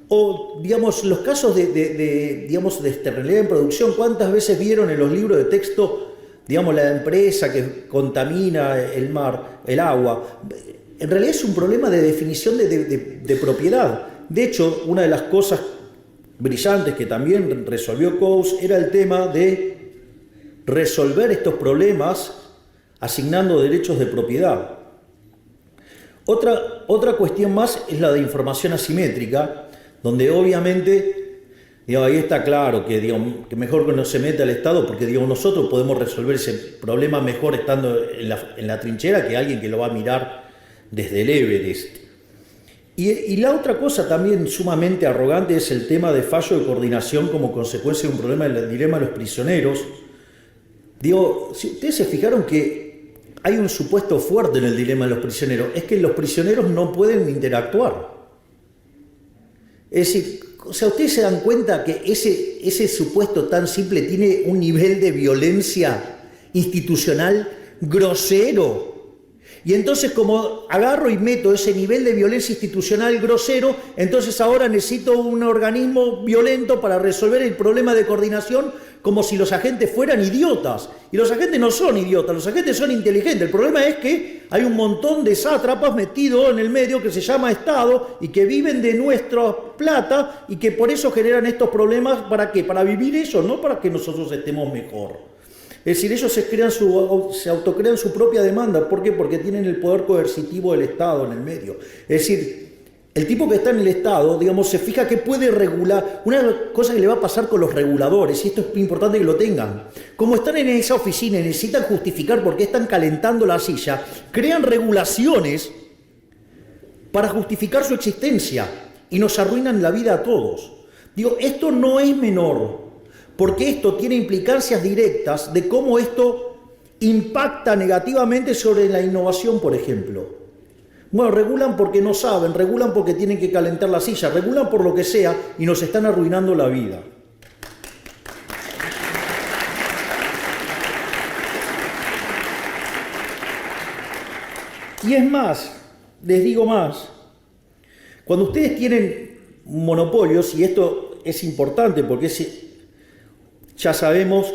O, digamos, los casos de externalidad en producción, ¿cuántas veces vieron en los libros de texto, digamos, la empresa que contamina el mar, el agua? En realidad es un problema de definición de propiedad. De hecho, una de las cosas brillantes que también resolvió Coase era el tema de resolver estos problemas asignando derechos de propiedad. Otra cuestión más es la de información asimétrica, donde obviamente, digamos, ahí está claro que, digamos, que mejor que no se meta el Estado, porque, digamos, nosotros podemos resolver ese problema mejor estando en la trinchera que alguien que lo va a mirar desde el Everest. Y la otra cosa también sumamente arrogante es el tema de fallo de coordinación como consecuencia de un problema del dilema de los prisioneros. Digo, si ustedes se fijaron que hay un supuesto fuerte en el dilema de los prisioneros, es que los prisioneros no pueden interactuar. Es decir, o sea, ustedes se dan cuenta que ese supuesto tan simple tiene un nivel de violencia institucional grosero. Y entonces, como agarro y meto ese nivel de violencia institucional grosero, entonces ahora necesito un organismo violento para resolver el problema de coordinación, como si los agentes fueran idiotas. Y los agentes no son idiotas, los agentes son inteligentes. El problema es que hay un montón de sátrapas metidos en el medio que se llama Estado y que viven de nuestra plata y que por eso generan estos problemas. ¿Para qué? Para vivir eso, no para que nosotros estemos mejor. Es decir, ellos se autocrean su propia demanda. ¿Por qué? Porque tienen el poder coercitivo del Estado en el medio. Es decir, el tipo que está en el Estado, digamos, se fija que puede regular. Una cosa que le va a pasar con los reguladores, y esto es importante que lo tengan, como están en esa oficina y necesitan justificar por qué están calentando la silla, crean regulaciones para justificar su existencia y nos arruinan la vida a todos. Digo, esto no es menor, porque esto tiene implicancias directas de cómo esto impacta negativamente sobre la innovación, por ejemplo. Bueno, regulan porque no saben, regulan porque tienen que calentar la silla, regulan por lo que sea y nos están arruinando la vida. Y es más, les digo más, cuando ustedes tienen monopolios, y esto es importante porque ya sabemos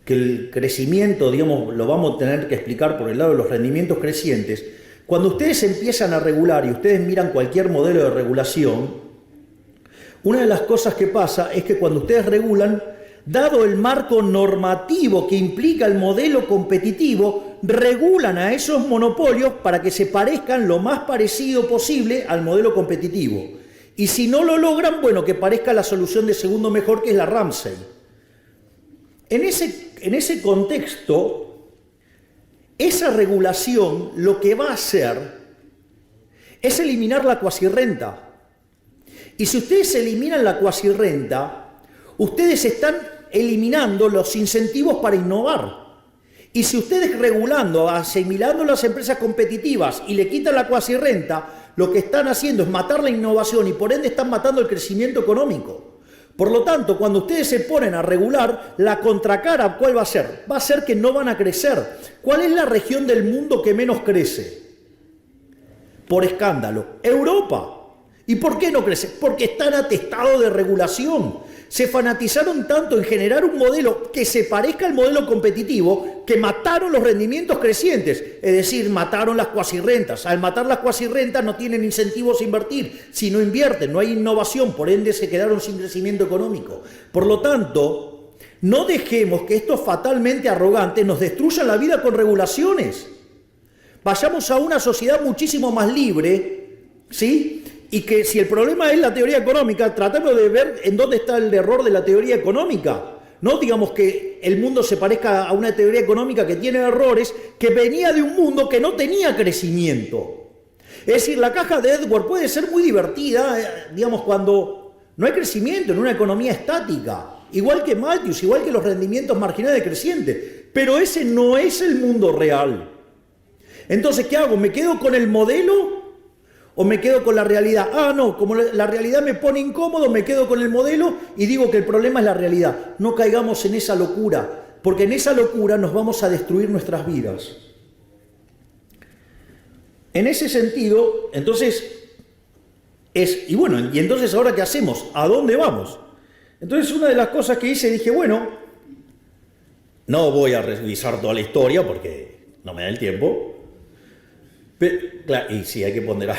que el crecimiento, digamos, lo vamos a tener que explicar por el lado de los rendimientos crecientes. Cuando ustedes empiezan a regular y ustedes miran cualquier modelo de regulación, una de las cosas que pasa es que cuando ustedes regulan, dado el marco normativo que implica el modelo competitivo, regulan a esos monopolios para que se parezcan lo más parecido posible al modelo competitivo. Y si no lo logran, bueno, que parezca la solución de segundo mejor, que es la Ramsey. En ese contexto, esa regulación lo que va a hacer es eliminar la cuasirrenta. Y si ustedes eliminan la cuasirrenta, ustedes están eliminando los incentivos para innovar. Y si ustedes regulando, asimilando las empresas competitivas y le quitan la cuasirrenta, lo que están haciendo es matar la innovación y por ende están matando el crecimiento económico. Por lo tanto, cuando ustedes se ponen a regular, la contracara, ¿cuál va a ser? Va a ser que no van a crecer. ¿Cuál es la región del mundo que menos crece? Por escándalo, Europa. ¿Y por qué no crece? Porque están atestados de regulación. Se fanatizaron tanto en generar un modelo que se parezca al modelo competitivo que mataron los rendimientos crecientes, es decir, mataron las cuasirrentas. Al matar las cuasirrentas no tienen incentivos a invertir. Si no invierten, no hay innovación, por ende se quedaron sin crecimiento económico. Por lo tanto, no dejemos que estos fatalmente arrogantes nos destruyan la vida con regulaciones. Vayamos a una sociedad muchísimo más libre, ¿sí? Y que si el problema es la teoría económica, tratemos de ver en dónde está el error de la teoría económica. No digamos que el mundo se parezca a una teoría económica que tiene errores, que venía de un mundo que no tenía crecimiento. Es decir, la caja de Edward puede ser muy divertida, digamos, cuando no hay crecimiento en una economía estática. Igual que Malthus, igual que los rendimientos marginales crecientes. Pero ese no es el mundo real. Entonces, ¿qué hago? ¿Me quedo con el modelo o me quedo con la realidad? Ah, no, como la realidad me pone incómodo, me quedo con el modelo y digo que el problema es la realidad. No caigamos en esa locura, porque en esa locura nos vamos a destruir nuestras vidas. En ese sentido, entonces, y bueno, y entonces ahora ¿qué hacemos? ¿A dónde vamos? Entonces una de las cosas que hice, dije, bueno, no voy a revisar toda la historia porque no me da el tiempo. Pero, claro, y sí, hay que ponderar.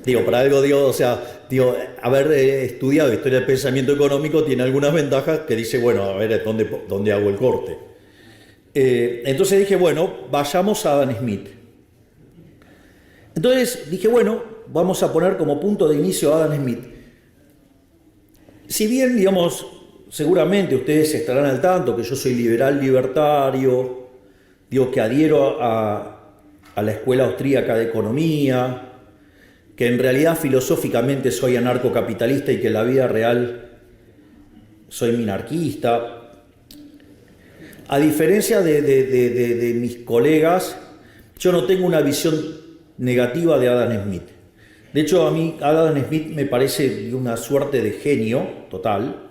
Digo, para algo, digo, o sea, digo, haber estudiado historia del pensamiento económico tiene algunas ventajas que dice, bueno, a ver, ¿dónde hago el corte? Entonces dije, bueno, vayamos a Adam Smith. Entonces dije, bueno, vamos a poner como punto de inicio a Adam Smith. Si bien, digamos, seguramente ustedes estarán al tanto que yo soy liberal libertario, digo que adhiero a la escuela austríaca de economía, que en realidad filosóficamente soy anarcocapitalista y que en la vida real soy minarquista. A diferencia de mis colegas, yo no tengo una visión negativa de Adam Smith. De hecho, a mí Adam Smith me parece una suerte de genio total.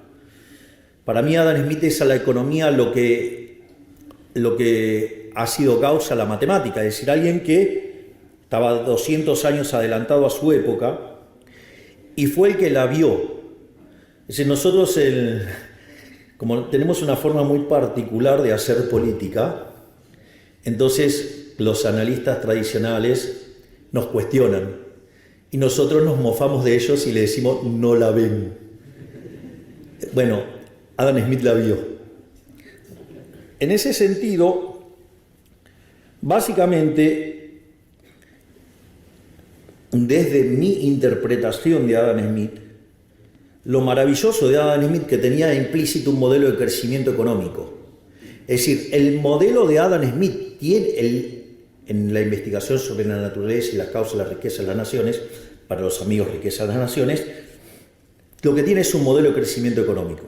Para mí Adam Smith es a la economía lo que ha sido causa la matemática, es decir, alguien que estaba 200 años adelantado a su época y fue el que la vio. Es decir, nosotros, como tenemos una forma muy particular de hacer política, entonces los analistas tradicionales nos cuestionan y nosotros nos mofamos de ellos y le decimos, no la ven. Bueno, Adam Smith la vio. En ese sentido, básicamente, desde mi interpretación de Adam Smith, lo maravilloso de Adam Smith que tenía implícito un modelo de crecimiento económico. Es decir, el modelo de Adam Smith tiene en la investigación sobre la naturaleza y las causas de la riqueza de las naciones, para los amigos riqueza de las naciones, lo que tiene es un modelo de crecimiento económico.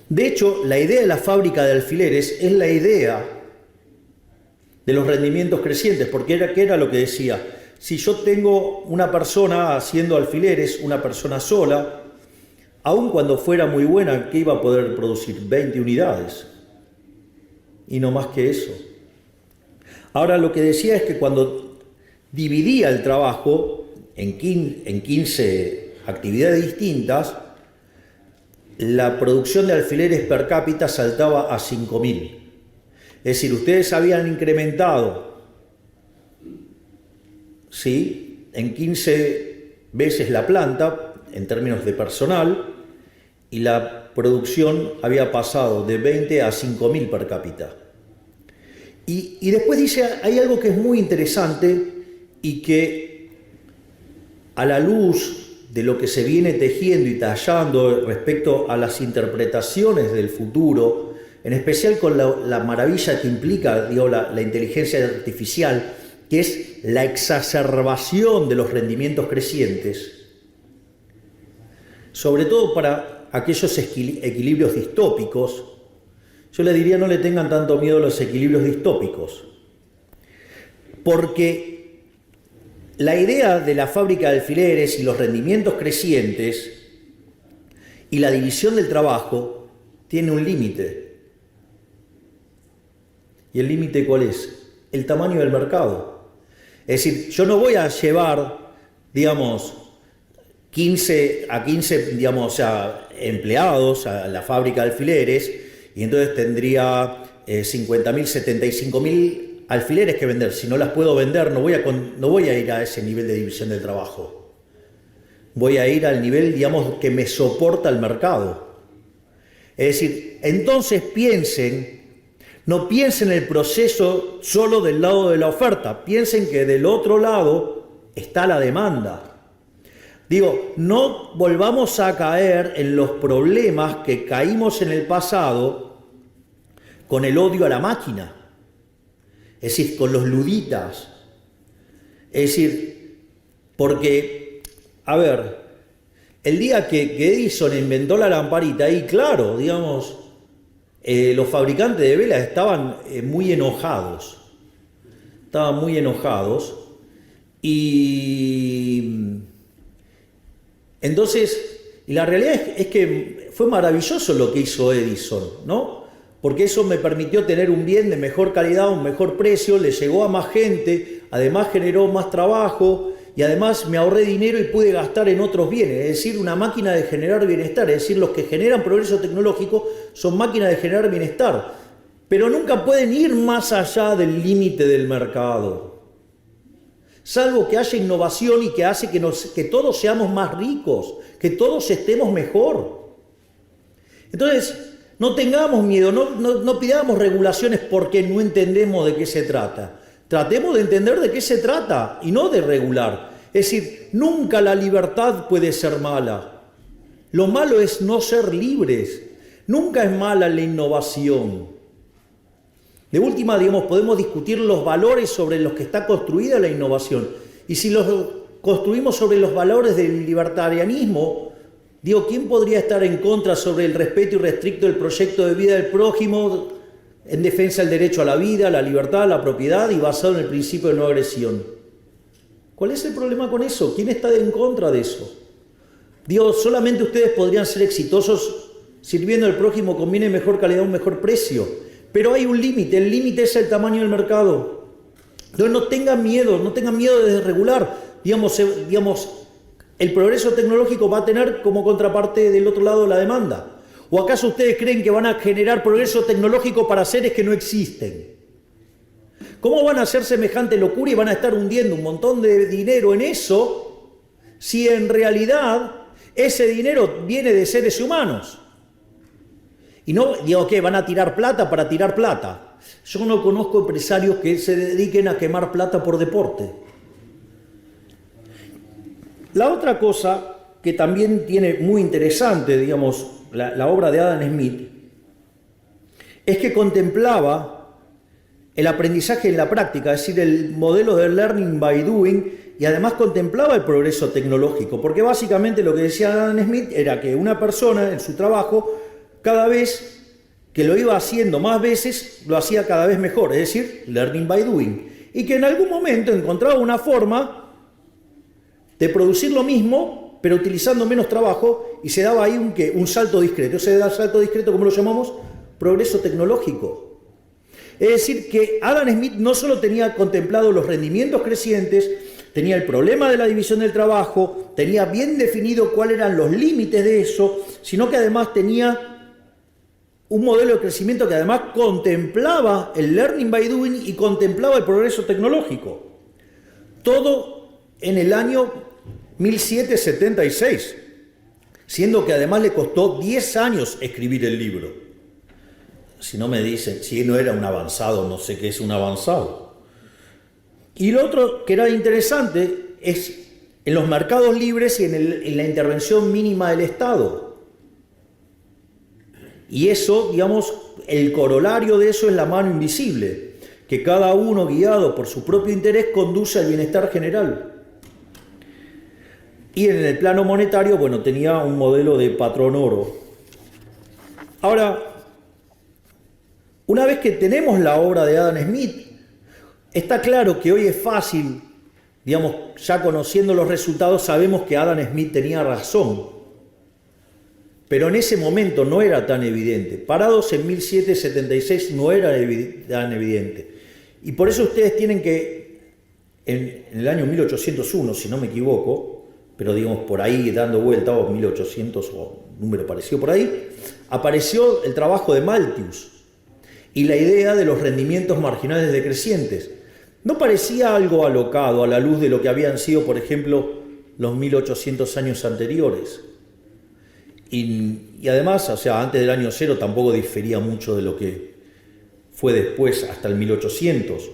De hecho, la idea de la fábrica de alfileres es la idea de los rendimientos crecientes, porque ¿qué era lo que decía? Si yo tengo una persona haciendo alfileres, una persona sola, aun cuando fuera muy buena, ¿qué iba a poder producir? 20 unidades. Y no más que eso. Ahora lo que decía es que cuando dividía el trabajo en 15 actividades distintas, la producción de alfileres per cápita saltaba a 5.000. Es decir, ustedes habían incrementado, ¿sí?, en 15 veces la planta en términos de personal y la producción había pasado de 20 a 5.000 per cápita. Y después dice, hay algo que es muy interesante y que a la luz de lo que se viene tejiendo y tallando respecto a las interpretaciones del futuro, en especial con la maravilla que implica, digo, la inteligencia artificial, que es la exacerbación de los rendimientos crecientes, sobre todo para aquellos equilibrios distópicos. Yo les diría, no le tengan tanto miedo a los equilibrios distópicos, porque la idea de la fábrica de alfileres y los rendimientos crecientes y la división del trabajo tiene un límite. ¿Y el límite cuál es? El tamaño del mercado. Es decir, yo no voy a llevar, digamos, 15 digamos, empleados a la fábrica de alfileres y entonces tendría 50.000, 75.000 alfileres que vender. Si no las puedo vender, no voy a ir a ese nivel de división del trabajo. Voy a ir al nivel, digamos, que me soporta el mercado. Es decir, entonces no piensen el proceso solo del lado de la oferta, piensen que del otro lado está la demanda. Digo, no volvamos a caer en los problemas que caímos en el pasado con el odio a la máquina, es decir, con los luditas. Es decir, porque, a ver, el día que Edison inventó la lamparita, y claro, digamos, los fabricantes de velas estaban muy enojados. Y entonces, la realidad es que fue maravilloso lo que hizo Edison, ¿no? Porque eso me permitió tener un bien de mejor calidad, un mejor precio, le llegó a más gente, además generó más trabajo y además me ahorré dinero y pude gastar en otros bienes. Es decir, una máquina de generar bienestar. Es decir, los que generan progreso tecnológico son máquinas de generar bienestar, pero nunca pueden ir más allá del límite del mercado. Salvo que haya innovación y que hace que todos seamos más ricos, que todos estemos mejor. Entonces, no tengamos miedo, no pidamos regulaciones porque no entendemos de qué se trata. Tratemos de entender de qué se trata y no de regular. Es decir, nunca la libertad puede ser mala. Lo malo es no ser libres. Nunca es mala la innovación. De última, digamos, podemos discutir los valores sobre los que está construida la innovación. Y si los construimos sobre los valores del libertarianismo, digo, ¿quién podría estar en contra sobre el respeto irrestricto del proyecto de vida del prójimo en defensa del derecho a la vida, la libertad, la propiedad y basado en el principio de no agresión? ¿Cuál es el problema con eso? ¿Quién está en contra de eso? Digo, solamente ustedes podrían ser exitosos sirviendo al prójimo con bienes de mejor calidad, un mejor precio. Pero hay un límite, el límite es el tamaño del mercado. Entonces no tengan miedo de desregular. Digamos, el progreso tecnológico va a tener como contraparte del otro lado la demanda. ¿O acaso ustedes creen que van a generar progreso tecnológico para seres que no existen? ¿Cómo van a hacer semejante locura y van a estar hundiendo un montón de dinero en eso si en realidad ese dinero viene de seres humanos? Y no, digo, ¿qué? ¿Van a tirar plata para tirar plata? Yo no conozco empresarios que se dediquen a quemar plata por deporte. La otra cosa que también tiene muy interesante, digamos, la obra de Adam Smith, es que contemplaba el aprendizaje en la práctica, es decir, el modelo de learning by doing, y además contemplaba el progreso tecnológico, porque básicamente lo que decía Adam Smith era que una persona en su trabajo, cada vez que lo iba haciendo más veces, lo hacía cada vez mejor, es decir, learning by doing, y que en algún momento encontraba una forma de producir lo mismo, pero utilizando menos trabajo, y se daba ahí un salto discreto. Ese salto discreto, ¿cómo lo llamamos? Progreso tecnológico. Es decir, que Adam Smith no solo tenía contemplado los rendimientos crecientes, tenía el problema de la división del trabajo, tenía bien definido cuáles eran los límites de eso, sino que además tenía un modelo de crecimiento que además contemplaba el learning by doing y contemplaba el progreso tecnológico. Todo en el año 1776, siendo que además le costó 10 años escribir el libro. Si no me dicen, si no era un avanzado, no sé qué es un avanzado. Y lo otro que era interesante es en los mercados libres y en la intervención mínima del Estado. Y eso, digamos, el corolario de eso es la mano invisible, que cada uno, guiado por su propio interés, conduce al bienestar general. Y en el plano monetario, bueno, tenía un modelo de patrón oro. Ahora, una vez que tenemos la obra de Adam Smith, está claro que hoy es fácil, digamos, ya conociendo los resultados, sabemos que Adam Smith tenía razón. pero en ese momento no era tan evidente. Parados en 1776 no era tan evidente. Y por eso ustedes tienen que, en el año 1801, si no me equivoco, pero digamos por ahí dando vuelta, o 1800 o número parecido por ahí, apareció el trabajo de Malthus y la idea de los rendimientos marginales decrecientes. No parecía algo alocado a la luz de lo que habían sido, por ejemplo, los 1800 años anteriores. Y además, o sea, antes del año cero tampoco difería mucho de lo que fue después, hasta el 1800.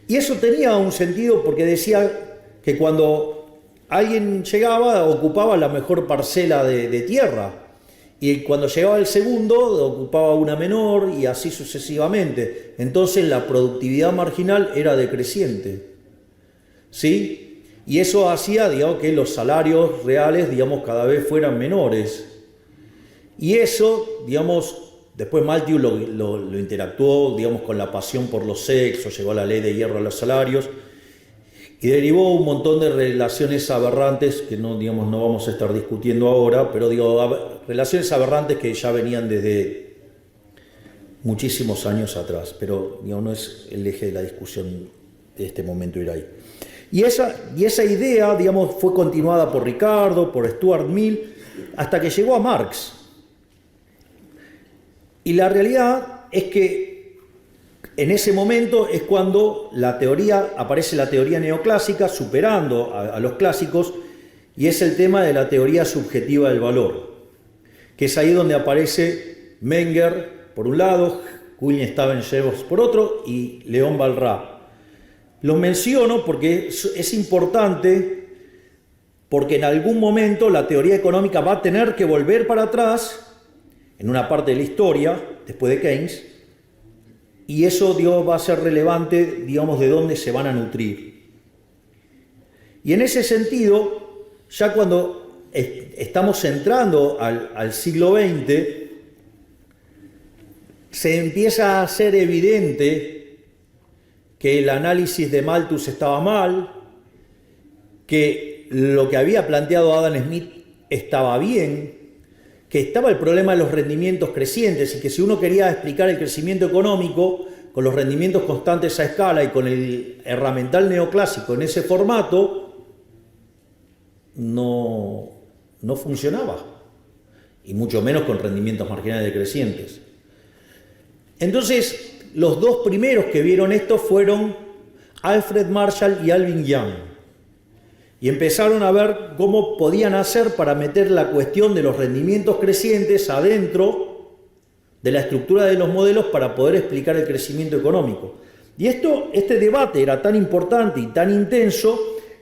Y eso tenía un sentido porque decía que cuando alguien llegaba, ocupaba la mejor parcela de tierra. Y cuando llegaba el segundo, ocupaba una menor y así sucesivamente. Entonces la productividad marginal era decreciente. ¿Sí? Y eso hacía, digamos, que los salarios reales, digamos, cada vez fueran menores. Y eso, digamos, después Malthus lo interactuó, digamos, con la pasión por los sexos, llegó a la ley de hierro a los salarios, y derivó un montón de relaciones aberrantes que no, digamos, no vamos a estar discutiendo ahora, pero digo, relaciones aberrantes que ya venían desde muchísimos años atrás, pero digamos, no es el eje de la discusión de este momento ir ahí. Y esa idea, digamos, fue continuada por Ricardo, por Stuart Mill, hasta que llegó a Marx. Y la realidad es que en ese momento es cuando aparece la teoría neoclásica, superando a los clásicos, y es el tema de la teoría subjetiva del valor, que es ahí donde aparece Menger por un lado, Kuhn-Staben-Jevons por otro, y León Walras. Los menciono porque es importante, porque en algún momento la teoría económica va a tener que volver para atrás, en una parte de la historia, después de Keynes, y eso, digamos, va a ser relevante, digamos, de dónde se van a nutrir. Y en ese sentido, ya cuando estamos entrando al siglo XX, se empieza a hacer evidente que el análisis de Malthus estaba mal, que lo que había planteado Adam Smith estaba bien, que estaba el problema de los rendimientos crecientes y que si uno quería explicar el crecimiento económico con los rendimientos constantes a escala y con el herramental neoclásico en ese formato, no funcionaba, y mucho menos con rendimientos marginales decrecientes. Entonces, los dos primeros que vieron esto fueron Alfred Marshall y Alvin Young. Y empezaron a ver cómo podían hacer para meter la cuestión de los rendimientos crecientes adentro de la estructura de los modelos para poder explicar el crecimiento económico. Y este debate era tan importante y tan intenso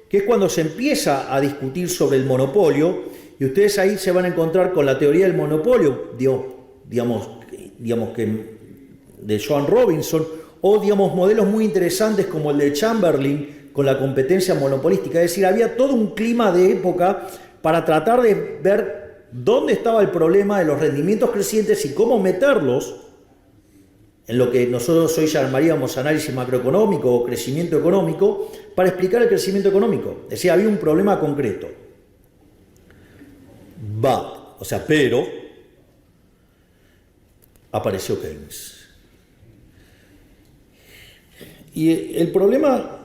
que es cuando se empieza a discutir sobre el monopolio, y ustedes ahí se van a encontrar con la teoría del monopolio, digamos que de Joan Robinson, o digamos modelos muy interesantes como el de Chamberlain, con la competencia monopolística. Es decir, había todo un clima de época para tratar de ver dónde estaba el problema de los rendimientos crecientes y cómo meterlos en lo que nosotros hoy llamaríamos análisis macroeconómico o crecimiento económico, para explicar el crecimiento económico. Es decir, había un problema concreto. Pero apareció Keynes. Y el problema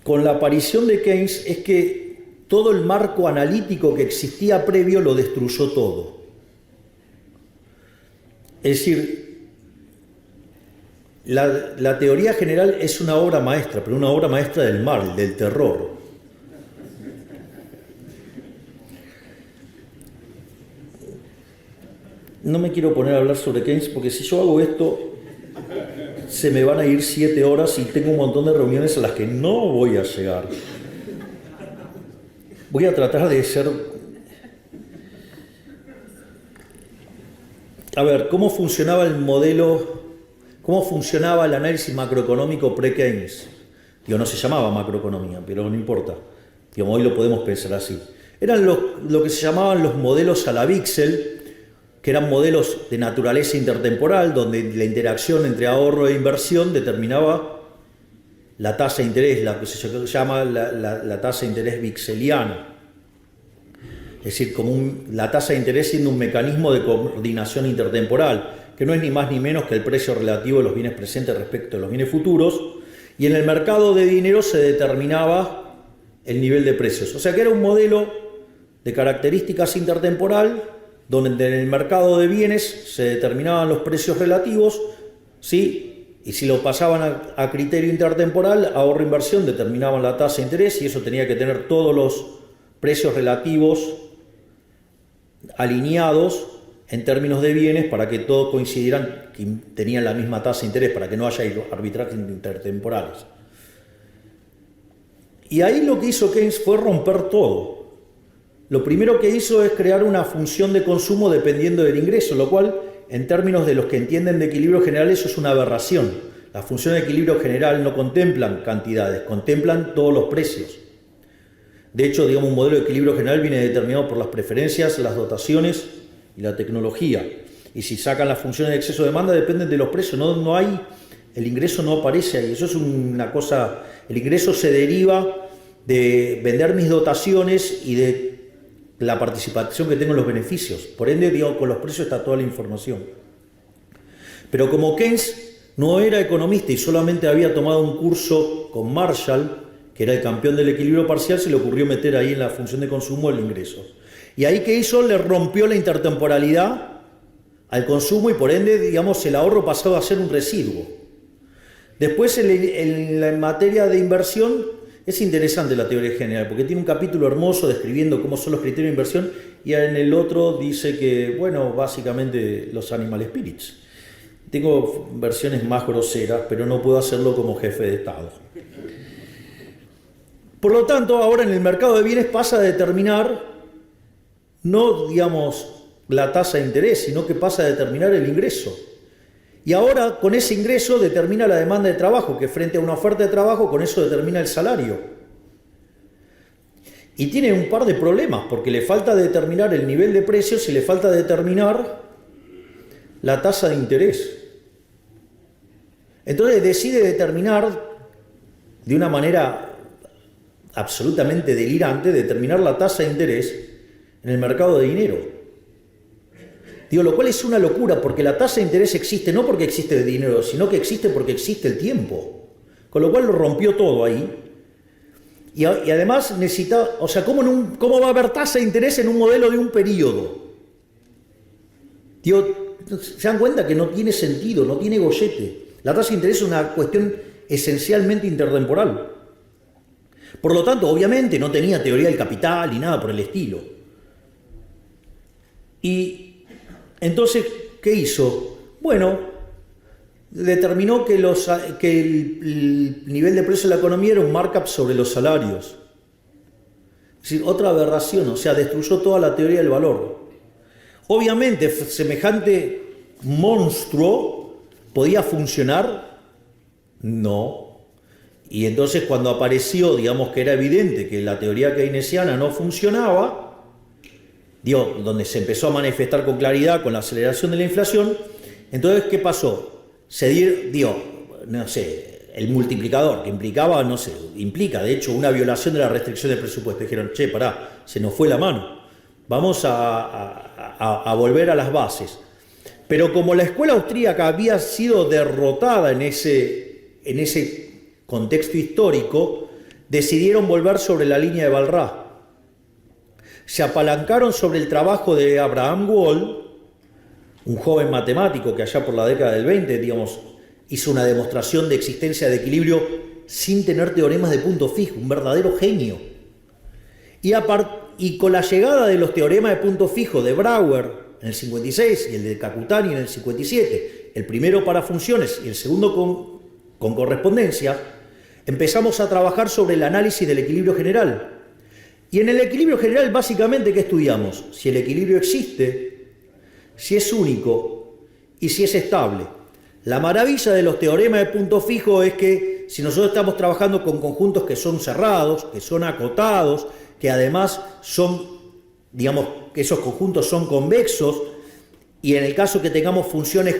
con la aparición de Keynes es que todo el marco analítico que existía previo lo destruyó todo. Es decir, la teoría general es una obra maestra, pero una obra maestra del mal, del terror. No me quiero poner a hablar sobre Keynes porque si yo hago esto se me van a ir 7 horas y tengo un montón de reuniones a las que no voy a llegar. Voy a tratar de ser... A ver, ¿cómo funcionaba el modelo, cómo funcionaba el análisis macroeconómico pre-Keynes? No se llamaba macroeconomía, pero no importa. Hoy lo podemos pensar así. Eran lo que se llamaban los modelos a la Wiesel, que eran modelos de naturaleza intertemporal, donde la interacción entre ahorro e inversión determinaba la tasa de interés, la que se llama la tasa de interés wieseliana. Es decir, como la tasa de interés siendo un mecanismo de coordinación intertemporal, que no es ni más ni menos que el precio relativo de los bienes presentes respecto a los bienes futuros, y en el mercado de dinero se determinaba el nivel de precios. O sea que era un modelo de características intertemporal, donde en el mercado de bienes se determinaban los precios relativos, ¿sí? Y si lo pasaban a criterio intertemporal, ahorro-inversión determinaban la tasa de interés, y eso tenía que tener todos los precios relativos alineados en términos de bienes para que todos coincidieran que tenían la misma tasa de interés, para que no haya arbitrajes intertemporales. Y ahí lo que hizo Keynes fue romper todo. Lo primero que hizo es crear una función de consumo dependiendo del ingreso, lo cual, en términos de los que entienden de equilibrio general, eso es una aberración. Las funciones de equilibrio general no contemplan cantidades, contemplan todos los precios. De hecho, digamos, un modelo de equilibrio general viene determinado por las preferencias, las dotaciones y la tecnología. Y si sacan las funciones de exceso de demanda, dependen de los precios. No hay, el ingreso no aparece ahí. Eso es una cosa, el ingreso se deriva de vender mis dotaciones y de la participación que tengo en los beneficios. Por ende, digo, con los precios está toda la información. Pero como Keynes no era economista y solamente había tomado un curso con Marshall, que era el campeón del equilibrio parcial, se le ocurrió meter ahí en la función de consumo el ingreso. Y ahí, ¿qué hizo? Le rompió la intertemporalidad al consumo y por ende, digamos, el ahorro pasó a ser un residuo. Después, en materia de inversión, es interesante la teoría general, porque tiene un capítulo hermoso describiendo cómo son los criterios de inversión, y en el otro dice que, bueno, básicamente los animal spirits. Tengo versiones más groseras, pero no puedo hacerlo como jefe de Estado. Por lo tanto, ahora en el mercado de bienes pasa a determinar, no, digamos, la tasa de interés, sino que pasa a determinar el ingreso. Y ahora, con ese ingreso, determina la demanda de trabajo, que frente a una oferta de trabajo, con eso determina el salario. Y tiene un par de problemas, porque le falta determinar el nivel de precios y le falta determinar la tasa de interés. Entonces decide determinar, de una manera absolutamente delirante, determinar la tasa de interés en el mercado de dinero. Digo, lo cual es una locura, porque la tasa de interés existe no porque existe el dinero, sino que existe porque existe el tiempo. Con lo cual lo rompió todo ahí. Y además necesita, o sea, ¿cómo va a haber tasa de interés en un modelo de un periodo? Digo, se dan cuenta que no tiene sentido, no tiene gollete. La tasa de interés es una cuestión esencialmente intertemporal. Por lo tanto, obviamente no tenía teoría del capital ni nada por el estilo. Y entonces, ¿qué hizo? Bueno, determinó que el nivel de precio de la economía era un markup sobre los salarios. Es decir, otra aberración, o sea, destruyó toda la teoría del valor. Obviamente, semejante monstruo podía funcionar, no. Y entonces cuando apareció, digamos que era evidente que la teoría keynesiana no funcionaba, donde se empezó a manifestar con claridad con la aceleración de la inflación, entonces, ¿qué pasó? Se dio, no sé, el multiplicador, que implica, de hecho, una violación de la restricción del presupuesto. Dijeron, pará, se nos fue la mano, vamos a volver a las bases. Pero como la escuela austríaca había sido derrotada en ese contexto histórico, decidieron volver sobre la línea de Walras. Se apalancaron sobre el trabajo de Abraham Wald, un joven matemático que allá por la década del 20, digamos, hizo una demostración de existencia de equilibrio sin tener teoremas de punto fijo, un verdadero genio. Y con la llegada de los teoremas de punto fijo de Brouwer en el 56 y el de Kakutani en el 57, el primero para funciones y el segundo con correspondencia, empezamos a trabajar sobre el análisis del equilibrio general. Y en el equilibrio general, básicamente, ¿qué estudiamos? Si el equilibrio existe, si es único y si es estable. La maravilla de los teoremas de punto fijo es que si nosotros estamos trabajando con conjuntos que son cerrados, que son acotados, que además son, digamos, que esos conjuntos son convexos, y en el caso que tengamos funciones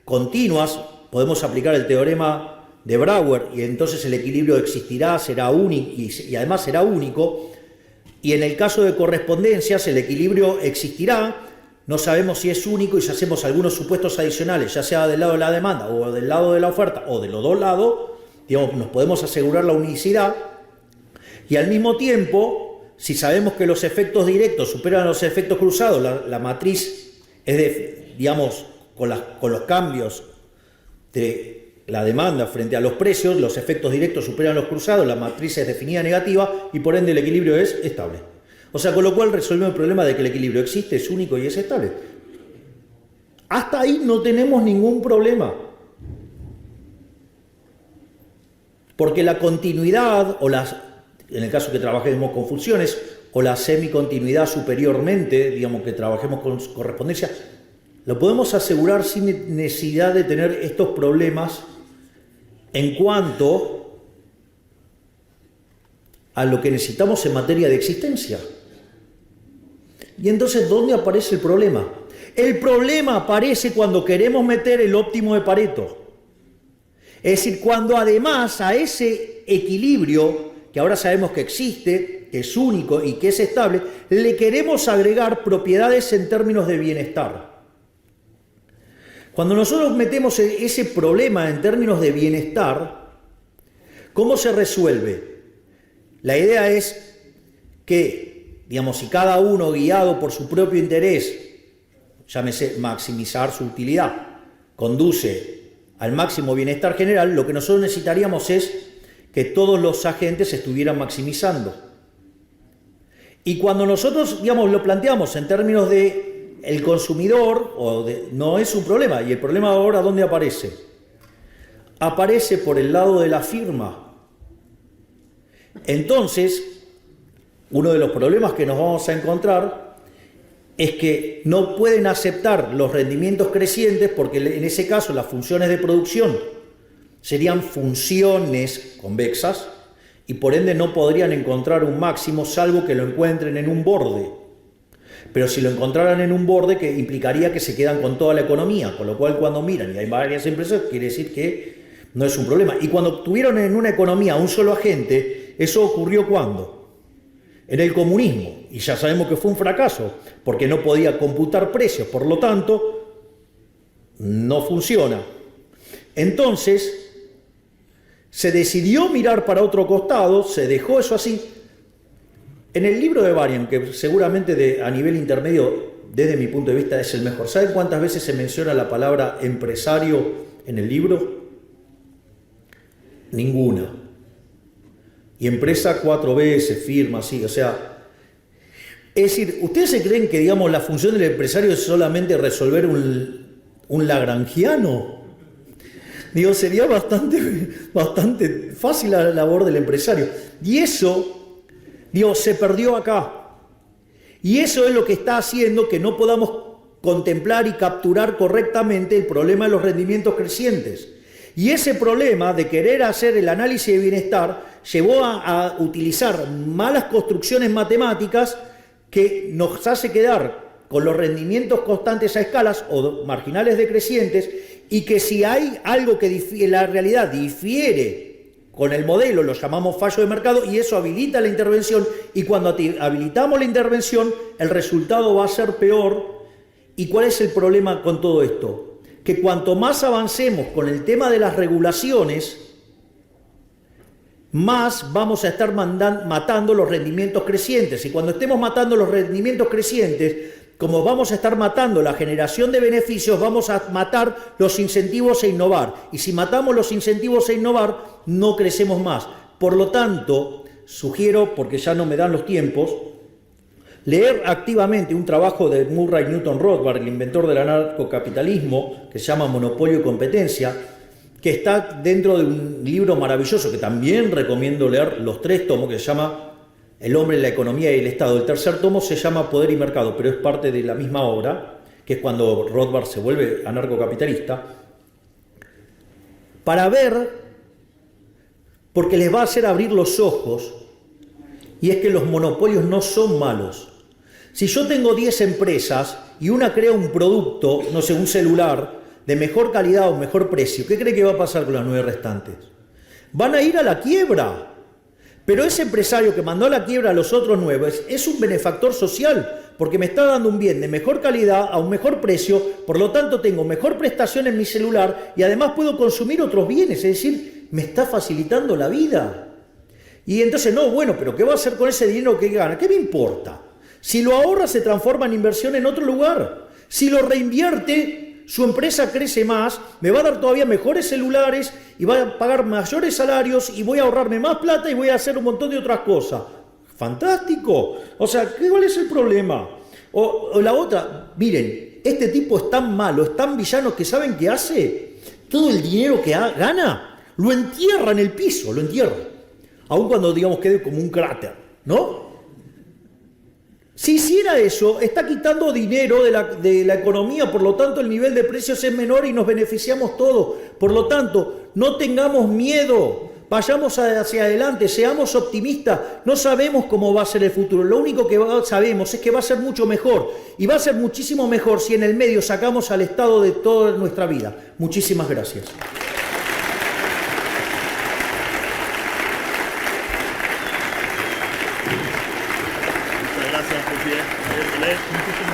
continuas, podemos aplicar el teorema de Brouwer y entonces el equilibrio existirá, será único y además será único. Y en el caso de correspondencias, el equilibrio existirá. No sabemos si es único y si hacemos algunos supuestos adicionales, ya sea del lado de la demanda o del lado de la oferta o de los dos lados, digamos, nos podemos asegurar la unicidad. Y al mismo tiempo, si sabemos que los efectos directos superan los efectos cruzados, la matriz es de, digamos, con los cambios de la demanda frente a los precios, los efectos directos superan los cruzados, la matriz es definida negativa y por ende el equilibrio es estable. O sea, con lo cual resolvemos el problema de que el equilibrio existe, es único y es estable. Hasta ahí no tenemos ningún problema. Porque la continuidad, en el caso que trabajemos con funciones, o la semicontinuidad superiormente, digamos que trabajemos con correspondencia, lo podemos asegurar sin necesidad de tener estos problemas en cuanto a lo que necesitamos en materia de existencia. Y entonces, ¿dónde aparece el problema? El problema aparece cuando queremos meter el óptimo de Pareto. Es decir, cuando además a ese equilibrio, que ahora sabemos que existe, que es único y que es estable, le queremos agregar propiedades en términos de bienestar. Cuando nosotros metemos ese problema en términos de bienestar, ¿cómo se resuelve? La idea es que, digamos, si cada uno guiado por su propio interés, llámese maximizar su utilidad, conduce al máximo bienestar general, lo que nosotros necesitaríamos es que todos los agentes estuvieran maximizando. Y cuando nosotros, digamos, lo planteamos en términos de el consumidor, no es un problema. ¿Y el problema ahora dónde aparece? Aparece por el lado de la firma. Entonces, uno de los problemas que nos vamos a encontrar es que no pueden aceptar los rendimientos crecientes porque en ese caso las funciones de producción serían funciones convexas y por ende no podrían encontrar un máximo salvo que lo encuentren en un borde. Pero si lo encontraran en un borde, que implicaría que se quedan con toda la economía, con lo cual cuando miran y hay varias empresas, quiere decir que no es un problema. Y cuando tuvieron en una economía un solo agente, ¿eso ocurrió cuándo? En el comunismo. Y ya sabemos que fue un fracaso, porque no podía computar precios, por lo tanto, no funciona. Entonces, se decidió mirar para otro costado, se dejó eso así. En el libro de Varian, que seguramente a nivel intermedio, desde mi punto de vista, es el mejor. ¿Saben cuántas veces se menciona la palabra empresario en el libro? Ninguna. Y empresa 4 veces, firma, sí, o sea... Es decir, ¿ustedes se creen que, digamos, la función del empresario es solamente resolver un lagrangiano? Digo, sería bastante fácil la labor del empresario. Y eso... Dios, se perdió acá. Y eso es lo que está haciendo que no podamos contemplar y capturar correctamente el problema de los rendimientos crecientes. Y ese problema de querer hacer el análisis de bienestar llevó a utilizar malas construcciones matemáticas que nos hace quedar con los rendimientos constantes a escalas o marginales decrecientes y que si hay algo que en la realidad difiere con el modelo, lo llamamos fallo de mercado y eso habilita la intervención y cuando habilitamos la intervención el resultado va a ser peor. ¿Y cuál es el problema con todo esto? Que cuanto más avancemos con el tema de las regulaciones, más vamos a estar matando los rendimientos crecientes. Y cuando estemos matando los rendimientos crecientes, como vamos a estar matando la generación de beneficios, vamos a matar los incentivos a innovar. Y si matamos los incentivos a innovar, no crecemos más. Por lo tanto, sugiero, porque ya no me dan los tiempos, leer activamente un trabajo de Murray Newton Rothbard, el inventor del anarcocapitalismo, que se llama Monopolio y Competencia, que está dentro de un libro maravilloso que también recomiendo leer, los 3 tomos, que se llama El hombre, la economía y el Estado. El tercer tomo se llama Poder y Mercado, pero es parte de la misma obra, que es cuando Rothbard se vuelve anarcocapitalista, para ver, porque les va a hacer abrir los ojos, y es que los monopolios no son malos. Si yo tengo 10 empresas y una crea un producto, no sé, un celular, de mejor calidad o mejor precio, ¿qué cree que va a pasar con las 9 restantes? Van a ir a la quiebra. Pero ese empresario que mandó a la quiebra a los otros 9 es un benefactor social, porque me está dando un bien de mejor calidad a un mejor precio, por lo tanto tengo mejor prestación en mi celular y además puedo consumir otros bienes, es decir, me está facilitando la vida. Y entonces, no, bueno, pero ¿qué va a hacer con ese dinero que gana? ¿Qué me importa? Si lo ahorra, se transforma en inversión en otro lugar. Si lo reinvierte, su empresa crece más, me va a dar todavía mejores celulares y va a pagar mayores salarios y voy a ahorrarme más plata y voy a hacer un montón de otras cosas. ¡Fantástico! O sea, ¿cuál es el problema? O la otra, miren, este tipo es tan malo, es tan villano que ¿saben qué hace? Todo el dinero que gana lo entierra en el piso, lo entierra. Aun cuando, digamos, quede como un cráter, ¿no? Si hiciera eso, está quitando dinero de la economía, por lo tanto el nivel de precios es menor y nos beneficiamos todos. Por lo tanto, no tengamos miedo, vayamos hacia adelante, seamos optimistas, no sabemos cómo va a ser el futuro, lo único que sabemos es que va a ser mucho mejor y va a ser muchísimo mejor si en el medio sacamos al Estado de toda nuestra vida. Muchísimas gracias. Muchas gracias, presidente.